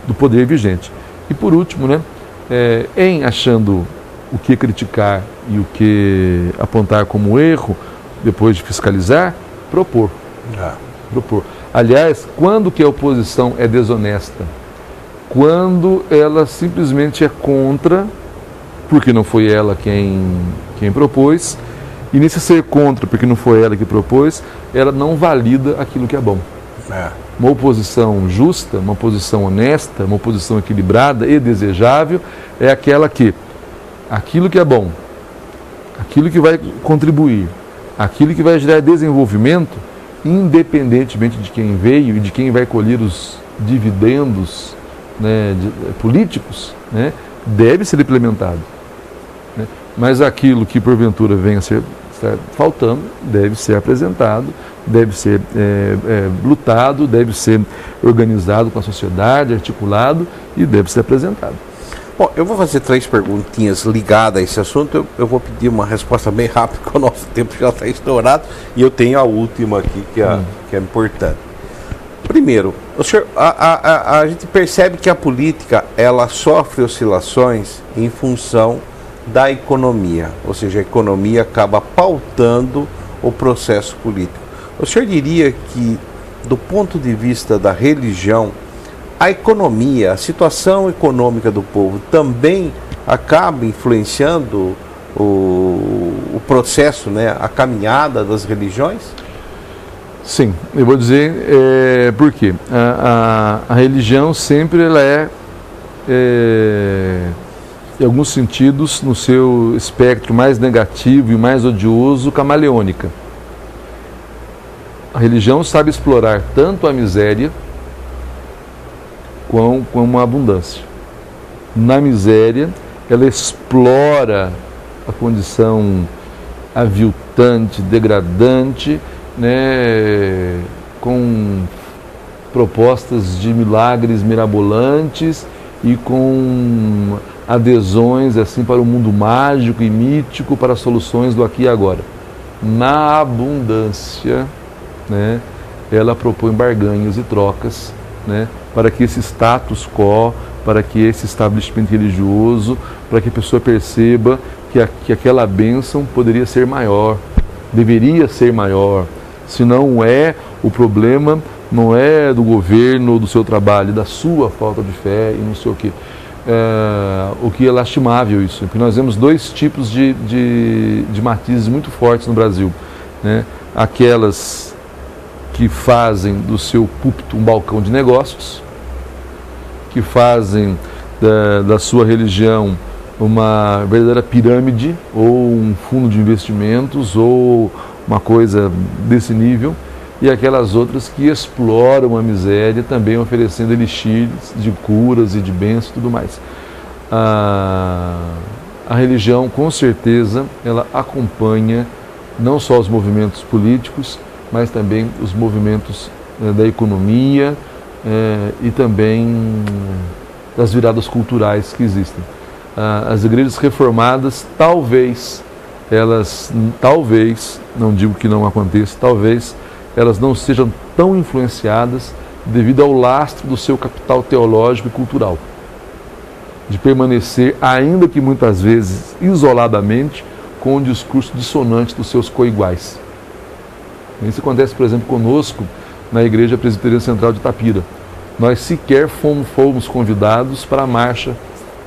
do poder vigente. E por último, né, em achando o que criticar e o que apontar como erro, depois de fiscalizar, propor. Propor. Aliás, quando que a oposição é desonesta? Quando ela simplesmente é contra, porque não foi ela quem propôs, e nesse ser contra, porque não foi ela que propôs, ela não valida aquilo que é bom. Uma oposição justa, uma oposição honesta, uma oposição equilibrada e desejável é aquela que aquilo que é bom, aquilo que vai contribuir, aquilo que vai gerar desenvolvimento, independentemente de quem veio e de quem vai colher os dividendos, né, políticos, né, deve ser implementado. Né? Mas aquilo que porventura venha a ser faltando, deve ser apresentado, deve ser lutado, deve ser organizado com a sociedade, articulado e deve ser apresentado. Bom, eu vou fazer 3 perguntinhas ligadas a esse assunto. Eu vou pedir uma resposta bem rápida, porque o nosso tempo já está estourado. E eu tenho a última aqui, que é importante. Primeiro, o senhor, a gente percebe que a política ela sofre oscilações em função da economia. Ou seja, a economia acaba pautando o processo político. O senhor diria que, do ponto de vista da religião, a economia, a situação econômica do povo também acaba influenciando o processo, né, a caminhada das religiões? Sim, eu vou dizer por quê. A religião sempre ela em alguns sentidos, no seu espectro mais negativo e mais odioso, camaleônica. A religião sabe explorar tanto a miséria como a abundância. Na miséria, ela explora a condição aviltante, degradante, né, com propostas de milagres mirabolantes e com adesões assim para o mundo mágico e mítico, para soluções do aqui e agora. Na abundância, né, ela propõe barganhas e trocas, né, para que esse status quo, para que esse estabelecimento religioso, para que a pessoa perceba que aquela bênção poderia ser maior, deveria ser maior. Se não é, o problema não é do governo ou do seu trabalho, da sua falta de fé e não sei o quê. O que é lastimável isso, porque nós vemos 2 tipos de matizes muito fortes no Brasil, né? Aquelas que fazem do seu púlpito um balcão de negócios, que fazem da sua religião uma verdadeira pirâmide, ou um fundo de investimentos, ou uma coisa desse nível, e aquelas outras que exploram a miséria, também oferecendo elixires de curas e de bênçãos e tudo mais. A religião, com certeza, ela acompanha não só os movimentos políticos, mas também os movimentos da economia e também das viradas culturais que existem. As igrejas reformadas, talvez, não digo que não aconteça, talvez elas não sejam tão influenciadas devido ao lastro do seu capital teológico e cultural, de permanecer, ainda que muitas vezes isoladamente, com o discurso dissonante dos seus coiguais. Isso acontece, por exemplo, conosco na Igreja Presbiteriana Central de Itapira. Nós sequer fomos convidados para a marcha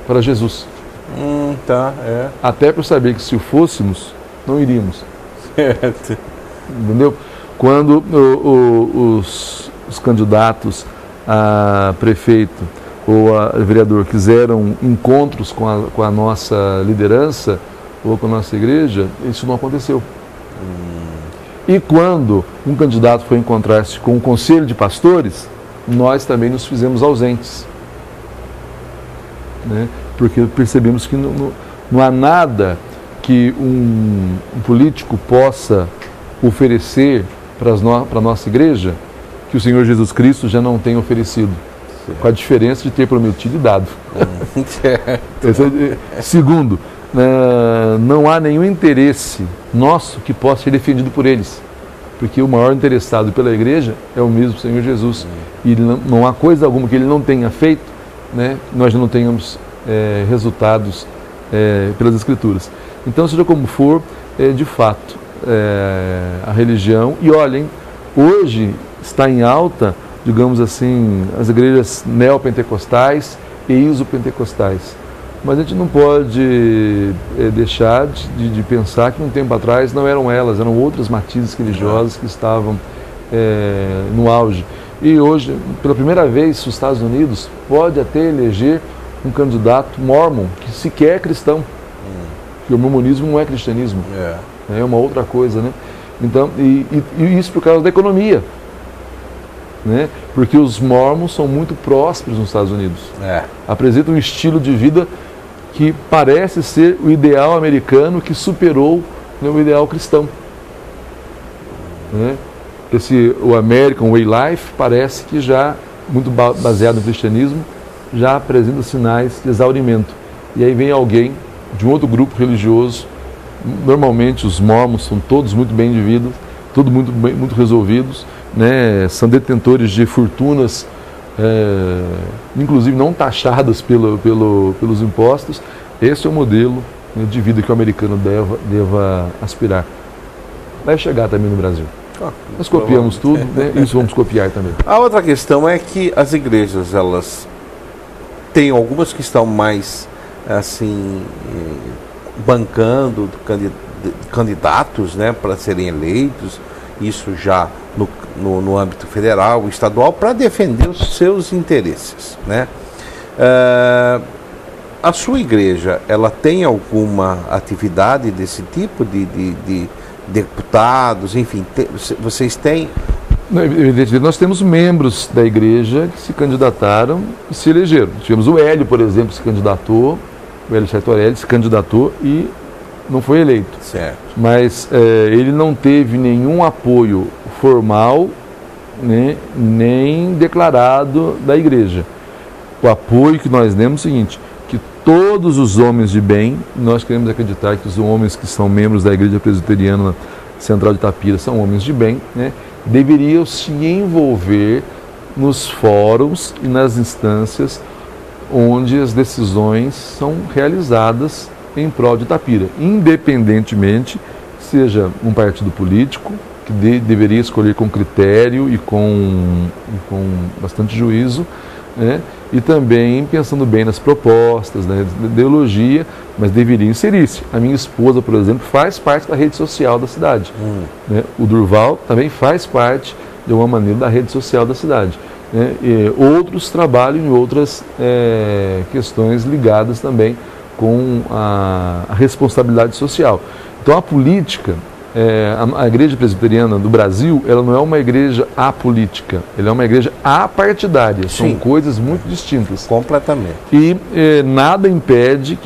para Jesus. Até por saber que se fôssemos, não iríamos. Certo. Entendeu? Quando os candidatos a prefeito ou a vereador quiseram encontros com a nossa liderança ou com a nossa igreja, isso não aconteceu. E quando um candidato foi encontrar-se com o conselho de pastores, nós também nos fizemos ausentes, né? Porque percebemos que não há nada que um político possa oferecer para a nossa igreja que o Senhor Jesus Cristo já não tenha oferecido, com a diferença de ter prometido e dado. Segundo, não há nenhum interesse nosso que possa ser defendido por eles, porque o maior interessado pela igreja é o mesmo Senhor Jesus, e não há coisa alguma que ele não tenha feito, né, nós não tenhamos resultados pelas Escrituras. Então, seja como for, de fato, a religião, e olhem, hoje está em alta, digamos assim, as igrejas neopentecostais e isopentecostais. Mas a gente não pode deixar de pensar que um tempo atrás não eram elas, eram outras matizes religiosas que estavam no auge. E hoje, pela primeira vez, os Estados Unidos pode até eleger um candidato mormon, que sequer é cristão. Porque o mormonismo não é cristianismo, é uma outra coisa, né? Então, e isso por causa da economia, né? Porque os mormons são muito prósperos nos Estados Unidos. Apresentam um estilo de vida que parece ser o ideal americano, que superou, né, o ideal cristão, né? O American Way Life parece que já, muito baseado no cristianismo, já apresenta sinais de exaurimento. E aí vem alguém de um outro grupo religioso, normalmente os mormons são todos muito bem indivíduos, todos muito resolvidos, né? São detentores de fortunas, inclusive não taxadas pelos impostos. Esse é o modelo, né, de vida que o americano deva aspirar. Vai chegar também no Brasil. Nós copiamos tudo, né? Isso vamos copiar também. A outra questão é que as igrejas, elas têm algumas que estão mais, assim, bancando candidatos, né, para serem eleitos, isso já no âmbito federal, estadual, para defender os seus interesses, né? A sua igreja, ela tem alguma atividade desse tipo de deputados, enfim, vocês têm? Evidentemente, nós temos membros da igreja que se candidataram e se elegeram. Tivemos o Hélio, por exemplo, se candidatou, o Hélio Sartorelli se candidatou e não foi eleito. Certo. Mas ele não teve nenhum apoio formal, né, nem declarado da igreja. O apoio que nós demos é o seguinte, que todos os homens de bem, nós queremos acreditar que os homens que são membros da Igreja Presbiteriana Central de Itapira são homens de bem, né, deveriam se envolver nos fóruns e nas instâncias onde as decisões são realizadas em prol de Itapira, independentemente seja um partido político, que deveria escolher com critério e com bastante juízo, né? E também pensando bem nas propostas, né, da ideologia, mas deveria inserir-se. A minha esposa, por exemplo, faz parte da rede social da cidade. Né? O Durval também faz parte de alguma maneira, da rede social da cidade. Né? E outros trabalham em outras questões ligadas também com a responsabilidade social. Então a política, a igreja presbiteriana do Brasil, ela não é uma igreja apolítica, ela é uma igreja apartidária. São coisas muito distintas. Completamente. E nada impede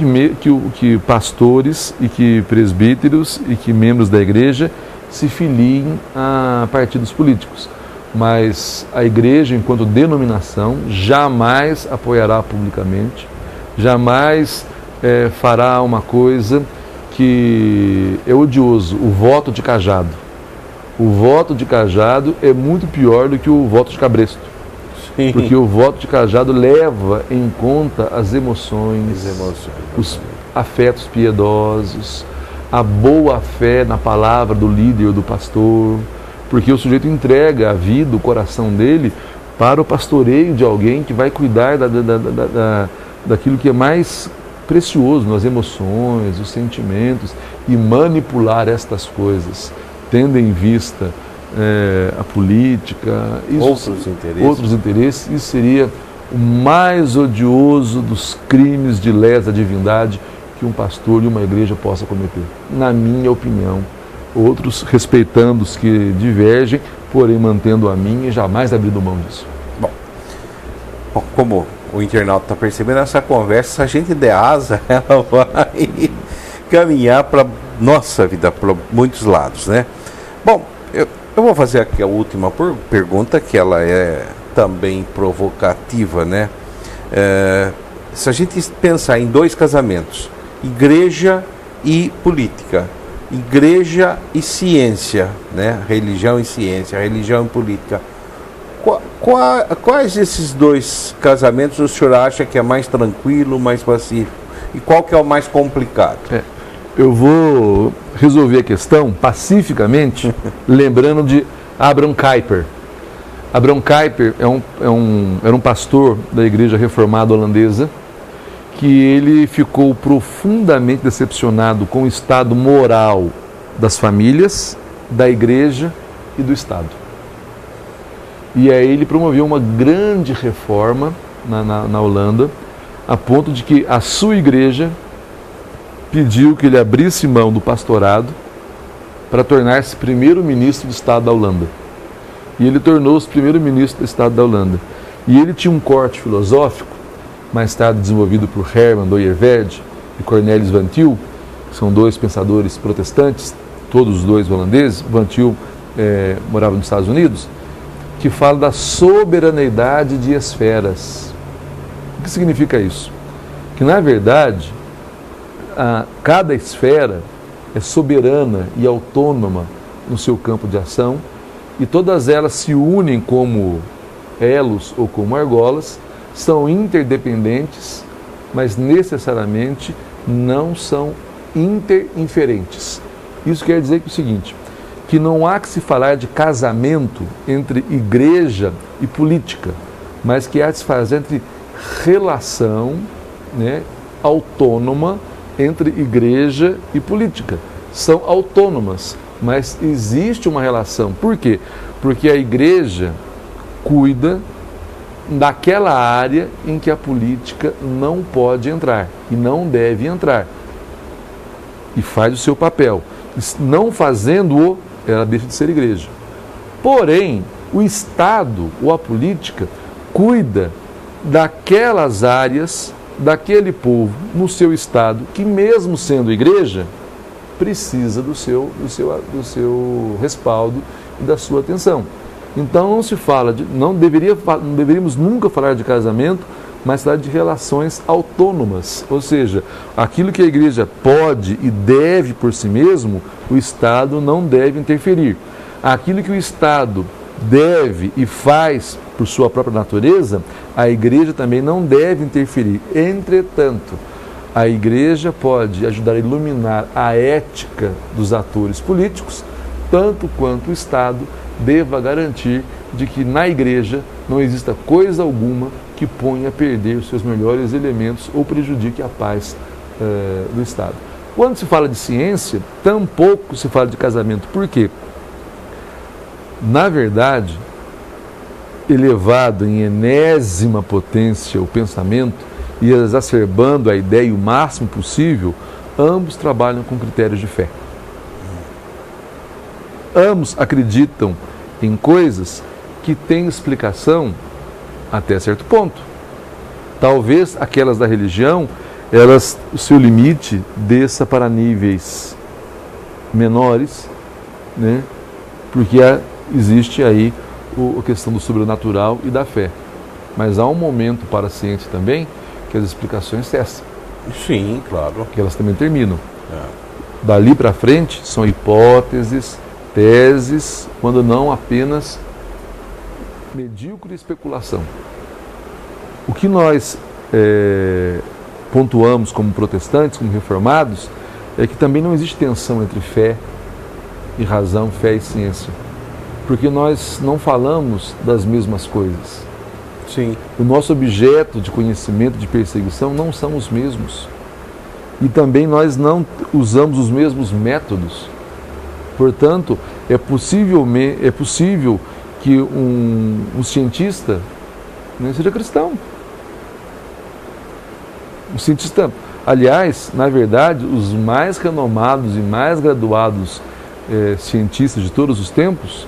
que pastores e que presbíteros e que membros da igreja se filiem a partidos políticos. Mas a igreja, enquanto denominação, jamais apoiará publicamente, jamais fará uma coisa que é odioso, o voto de cajado. O voto de cajado é muito pior do que o voto de cabresto. Sim. Porque o voto de cajado leva em conta as emoções, os afetos piedosos, a boa fé na palavra do líder ou do pastor, porque o sujeito entrega a vida, o coração dele, para o pastoreio de alguém que vai cuidar daquilo que é mais precioso, nas emoções, os sentimentos, e manipular estas coisas, tendo em vista a política, outros interesses, isso seria o mais odioso dos crimes de lesa divindade que um pastor e uma igreja possa cometer, na minha opinião. Outros respeitando os que divergem, porém mantendo a minha e jamais abrindo mão disso. Bom, como o internauta está percebendo, essa conversa, se a gente der asa, ela vai caminhar para nossa vida, para muitos lados, né? Bom, eu vou fazer aqui a última pergunta, que ela é também provocativa, né? Se a gente pensar em dois casamentos, igreja e política, igreja e ciência, né? Religião e ciência, religião e política, quais desses dois casamentos o senhor acha que é mais tranquilo, mais pacífico? E qual que é o mais complicado? Eu vou resolver a questão pacificamente, lembrando de Abraham Kuyper. Abraham Kuyper era um pastor da igreja reformada holandesa, que ele ficou profundamente decepcionado com o estado moral das famílias, da igreja e do Estado. E aí ele promoveu uma grande reforma na Holanda, a ponto de que a sua igreja pediu que ele abrisse mão do pastorado para tornar-se primeiro-ministro do Estado da Holanda. E ele tornou-se primeiro-ministro do Estado da Holanda. E ele tinha um corte filosófico, mais tarde desenvolvido por Herman Dooyeweerd e Cornelis Van Til, que são dois pensadores protestantes, todos os dois holandeses. Van Til morava nos Estados Unidos, que fala da soberaneidade de esferas. O que significa isso? Que, na verdade, cada esfera é soberana e autônoma no seu campo de ação, e todas elas se unem como elos ou como argolas, são interdependentes, mas necessariamente não são interinferentes. Isso quer dizer que é o seguinte, que não há que se falar de casamento entre igreja e política, mas que há de se fazer entre relação, né, autônoma entre igreja e política. São autônomas, mas existe uma relação. Por quê? Porque a igreja cuida daquela área em que a política não pode entrar e não deve entrar. E faz o seu papel. Não fazendo-o, ela deixa de ser igreja. Porém, o Estado ou a política cuida daquelas áreas, daquele povo no seu Estado, que mesmo sendo igreja, precisa do seu respaldo e da sua atenção. Então não se fala não deveríamos nunca falar de casamento, mas falar de relações autônomas, ou seja, aquilo que a igreja pode e deve por si mesmo, o Estado não deve interferir. Aquilo que o Estado deve e faz por sua própria natureza, a igreja também não deve interferir. Entretanto, a igreja pode ajudar a iluminar a ética dos atores políticos, tanto quanto o Estado deva garantir de que na igreja não exista coisa alguma que ponha a perder os seus melhores elementos ou prejudique a paz do Estado. Quando se fala de ciência, tampouco se fala de casamento. Por quê? Na verdade, elevado em enésima potência o pensamento e exacerbando a ideia o máximo possível, ambos trabalham com critérios de fé. Ambos acreditam em coisas que têm explicação até certo ponto. Talvez aquelas da religião, o seu limite desça para níveis menores, né? Porque existe aí a questão do sobrenatural e da fé. Mas há um momento para a ciência também que as explicações cessam. Sim, claro. Que elas também terminam. Dali para frente são hipóteses, teses, quando não apenas medíocre especulação. O que nós pontuamos como protestantes, como reformados, é que também não existe tensão entre fé e razão, fé e ciência. Porque nós não falamos das mesmas coisas. Sim. O nosso objeto de conhecimento, de perseguição, não são os mesmos. E também nós não usamos os mesmos métodos. Portanto, é possível que um cientista seja cristão. Um cientista, aliás, na verdade, os mais renomados e mais graduados cientistas de todos os tempos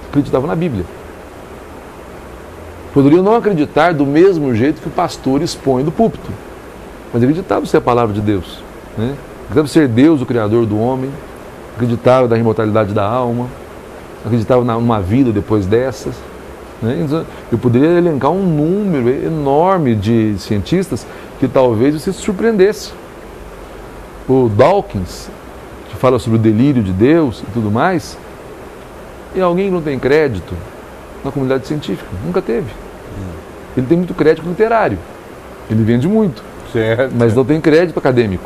acreditavam na Bíblia. Poderiam não acreditar do mesmo jeito que o pastor expõe do púlpito, mas acreditavam ser a palavra de Deus, né? Acreditavam ser Deus o Criador do homem, acreditavam na imortalidade da alma, acreditavam numa vida depois dessas, né? Eu poderia elencar um número enorme de cientistas que talvez você se surpreendesse. O Dawkins, que fala sobre o delírio de Deus e tudo mais, e alguém que não tem crédito na comunidade científica, nunca teve. Ele tem muito crédito literário, ele vende muito, certo, mas não tem crédito acadêmico.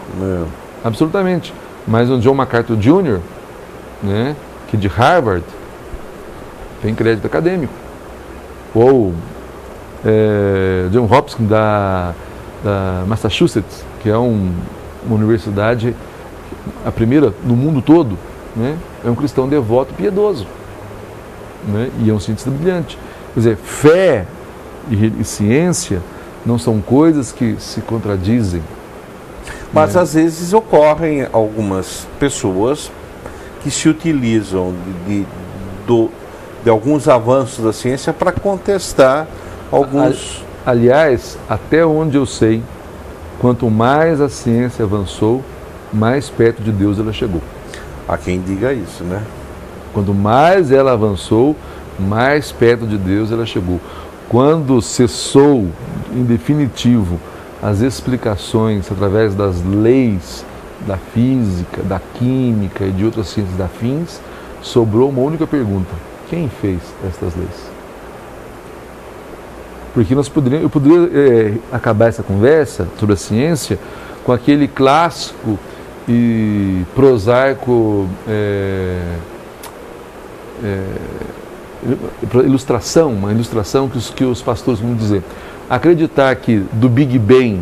Absolutamente. Mas o John MacArthur Jr., né, que de Harvard, tem crédito acadêmico. Ou John Hopkins da Massachusetts, que é uma universidade, a primeira no mundo todo, né, é um cristão devoto e piedoso, né, e é um cientista brilhante. Quer dizer, fé e ciência não são coisas que se contradizem. Mas às vezes ocorrem algumas pessoas que se utilizam de alguns avanços da ciência para contestar alguns... Aliás, até onde eu sei, quanto mais a ciência avançou, mais perto de Deus ela chegou. Há quem diga isso, né? Quanto mais ela avançou, mais perto de Deus ela chegou. Quando cessou, em definitivo, as explicações através das leis da física, da química e de outras ciências afins, sobrou uma única pergunta: quem fez estas leis? Porque eu poderia acabar essa conversa sobre a ciência com aquele clássico e prosaico uma ilustração que os pastores vão dizer. Acreditar que do Big Bang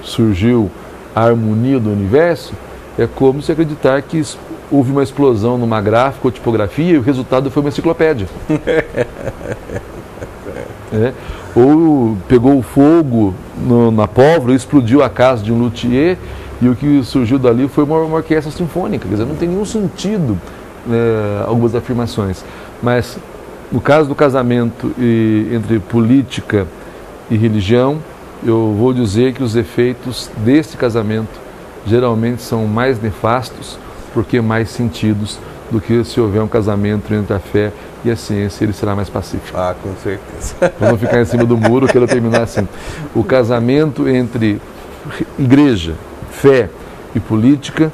surgiu a harmonia do universo é como se acreditar que houve uma explosão numa gráfica ou tipografia e o resultado foi uma enciclopédia. Ou pegou o fogo na pólvora e explodiu a casa de um luthier e o que surgiu dali foi uma orquestra sinfônica. Quer dizer, não tem nenhum sentido algumas afirmações. Mas no caso do casamento entre política e religião, eu vou dizer que os efeitos desse casamento geralmente são mais nefastos, porque mais sentidos do que se houver um casamento entre a fé e a ciência, ele será mais pacífico. Ah, com certeza. Para não ficar em cima do muro, eu quero terminar assim. O casamento entre igreja, fé e política,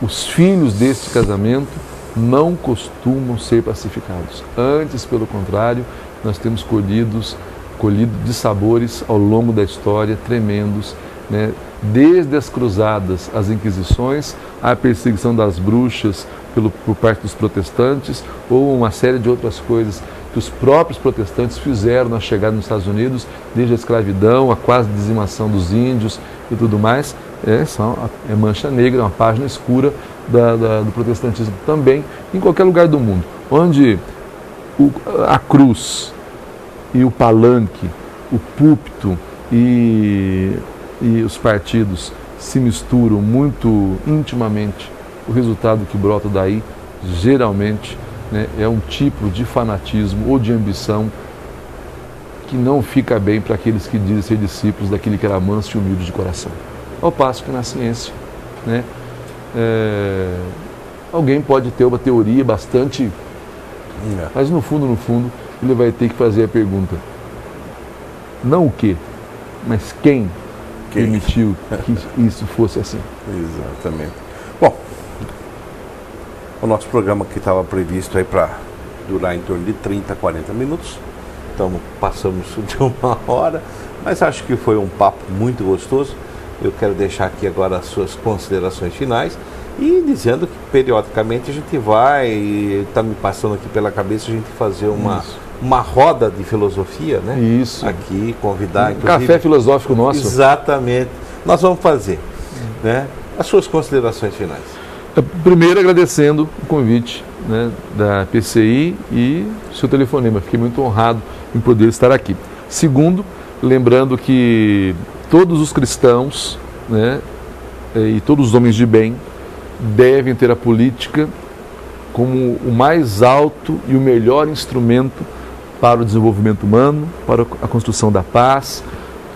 os filhos desse casamento não costumam ser pacificados. Antes, pelo contrário, nós temos colhido dissabores ao longo da história tremendos, né? Desde as cruzadas, as inquisições, a perseguição das bruxas por parte dos protestantes, ou uma série de outras coisas que os próprios protestantes fizeram na chegada nos Estados Unidos, desde a escravidão, a quase dizimação dos índios e tudo mais, é mancha negra, uma página escura do protestantismo também, em qualquer lugar do mundo. Onde a cruz e o palanque, o púlpito e os partidos se misturam muito intimamente, o resultado que brota daí, geralmente, né, é um tipo de fanatismo ou de ambição que não fica bem para aqueles que dizem ser discípulos daquele que era manso e humilde de coração. Ao passo que na ciência, né, alguém pode ter uma teoria bastante... Mas no fundo, ele vai ter que fazer a pergunta, não o quê, mas quem permitiu que isso fosse assim. Exatamente. Bom, o nosso programa que estava previsto aí para durar em torno de 30, 40 minutos, então passamos de 1 hora, mas acho que foi um papo muito gostoso. Eu quero deixar aqui agora as suas considerações finais e dizendo que periodicamente a gente vai, está me passando aqui pela cabeça, a gente fazer uma roda de filosofia, né? Isso. Aqui, convidar, inclusive... Café filosófico nosso. Exatamente. Nós vamos fazer, né? As suas considerações finais. Primeiro, agradecendo o convite, né, da PCI e seu telefonema. Fiquei muito honrado em poder estar aqui. Segundo, lembrando que todos os cristãos, né, e todos os homens de bem devem ter a política como o mais alto e o melhor instrumento para o desenvolvimento humano, para a construção da paz,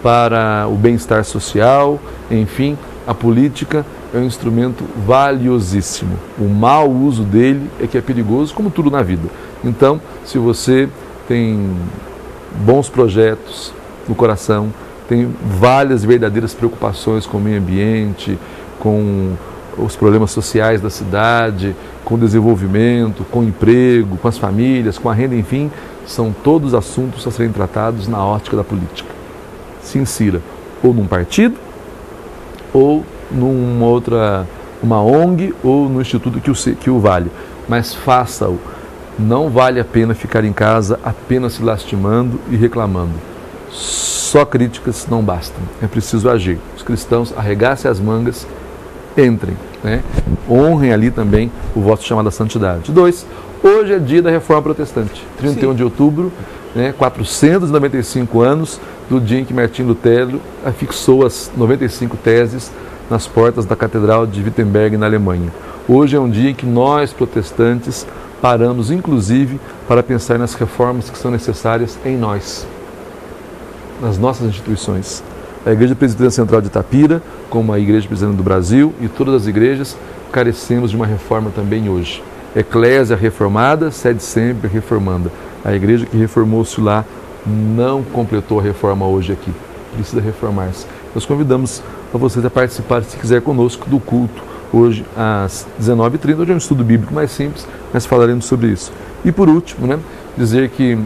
para o bem-estar social, enfim, a política é um instrumento valiosíssimo. O mau uso dele é que é perigoso, como tudo na vida. Então, se você tem bons projetos no coração, tem várias verdadeiras preocupações com o meio ambiente, com os problemas sociais da cidade, com o desenvolvimento, com o emprego, com as famílias, com a renda, enfim, são todos assuntos a serem tratados na ótica da política. Se insira ou num partido, ou uma ONG, ou no instituto que o vale. Mas faça-o. Não vale a pena ficar em casa apenas se lastimando e reclamando. Só críticas não bastam. É preciso agir. Os cristãos arregassem as mangas, entrem, né? Honrem ali também o vosso chamado à santidade. 2. Hoje é dia da Reforma Protestante, 31 de outubro, né, 495 anos do dia em que Martim Lutero afixou as 95 teses nas portas da Catedral de Wittenberg, na Alemanha. Hoje é um dia em que nós, protestantes, paramos, inclusive, para pensar nas reformas que são necessárias em nós, nas nossas instituições. A Igreja Presbiteriana Central de Itapira, como a Igreja Presbiteriana do Brasil e todas as igrejas, carecemos de uma reforma também hoje. Eclésia reformada, sede sempre reformanda. A igreja que reformou-se lá não completou a reforma hoje aqui. Precisa reformar-se. Nós convidamos a vocês a participar, se quiser, conosco do culto, hoje às 19h30. Hoje é um estudo bíblico mais simples, mas falaremos sobre isso. E por último, né, dizer que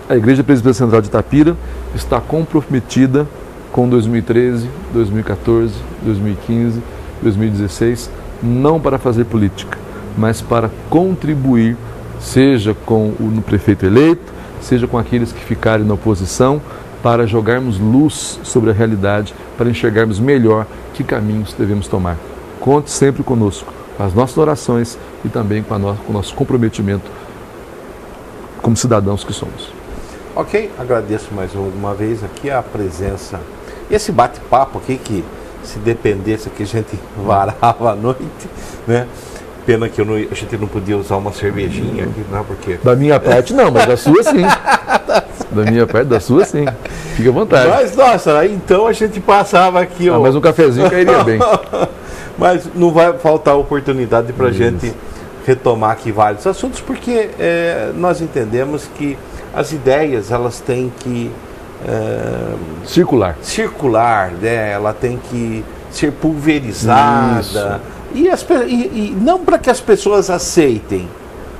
a Igreja Presbiteriana Central de Itapira está comprometida com 2013, 2014, 2015, 2016, não para fazer política, mas para contribuir, seja com o prefeito eleito, seja com aqueles que ficarem na oposição, para jogarmos luz sobre a realidade, para enxergarmos melhor que caminhos devemos tomar. Conte sempre conosco, com as nossas orações e também com o nosso comprometimento como cidadãos que somos. Ok, agradeço mais uma vez aqui a presença, esse bate-papo aqui que, se dependesse aqui, a gente varava a noite, né? Pena que a gente não podia usar uma cervejinha aqui, não, porque... Da minha parte não, mas da sua sim. Da minha parte, da sua sim. Fique à vontade. Mas, nossa, aí então a gente passava aqui... Mas um cafezinho cairia bem. Mas não vai faltar oportunidade para a gente retomar aqui vários assuntos, porque nós entendemos que as ideias, elas têm que... circular, né? Ela tem que ser pulverizada. E não para que as pessoas aceitem,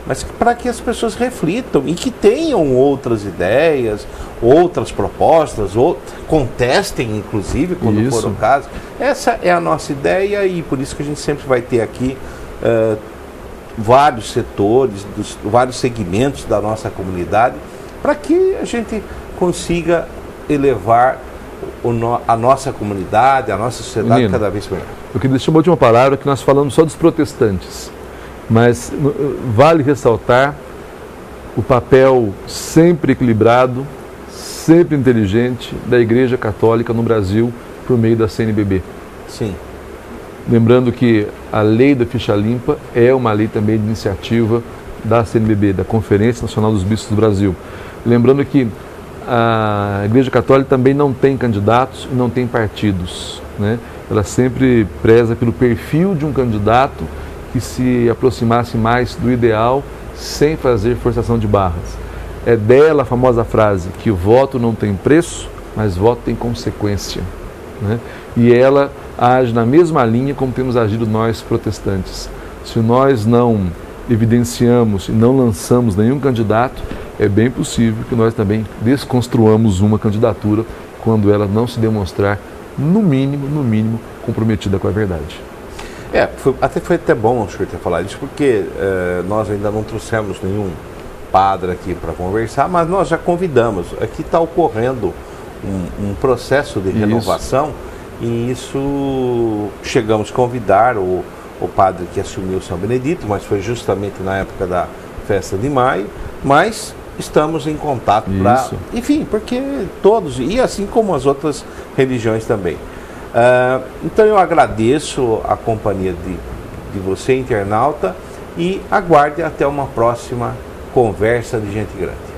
mas para que as pessoas reflitam e que tenham outras ideias, outras propostas, ou contestem, inclusive, quando for o caso. Essa é a nossa ideia e por isso que a gente sempre vai ter aqui vários setores, vários segmentos da nossa comunidade, para que a gente consiga elevar a nossa comunidade, a nossa sociedade cada vez melhor. Eu queria deixar uma última palavra, que nós falamos só dos protestantes. Mas vale ressaltar o papel sempre equilibrado, sempre inteligente da Igreja Católica no Brasil por meio da CNBB. Sim. Lembrando que a lei da ficha limpa é uma lei também de iniciativa da CNBB, da Conferência Nacional dos Bispos do Brasil. Lembrando que a Igreja Católica também não tem candidatos e não tem partidos, né? Ela sempre preza pelo perfil de um candidato que se aproximasse mais do ideal sem fazer forçação de barras. É dela a famosa frase que o voto não tem preço, mas voto tem consequência, né? E ela age na mesma linha como temos agido nós protestantes. Se nós não evidenciamos e não lançamos nenhum candidato, é bem possível que nós também desconstruamos uma candidatura quando ela não se demonstrar, no mínimo, comprometida com a verdade. Foi até bom o senhor ter falado isso, porque nós ainda não trouxemos nenhum padre aqui para conversar, mas nós já convidamos. Aqui está ocorrendo um processo de renovação, e isso chegamos a convidar o padre que assumiu São Benedito, mas foi justamente na época da festa de maio, mas estamos em contato para, enfim, porque todos, e assim como as outras religiões também. Então eu agradeço a companhia de você, internauta, e aguarde até uma próxima conversa de Gente Grande.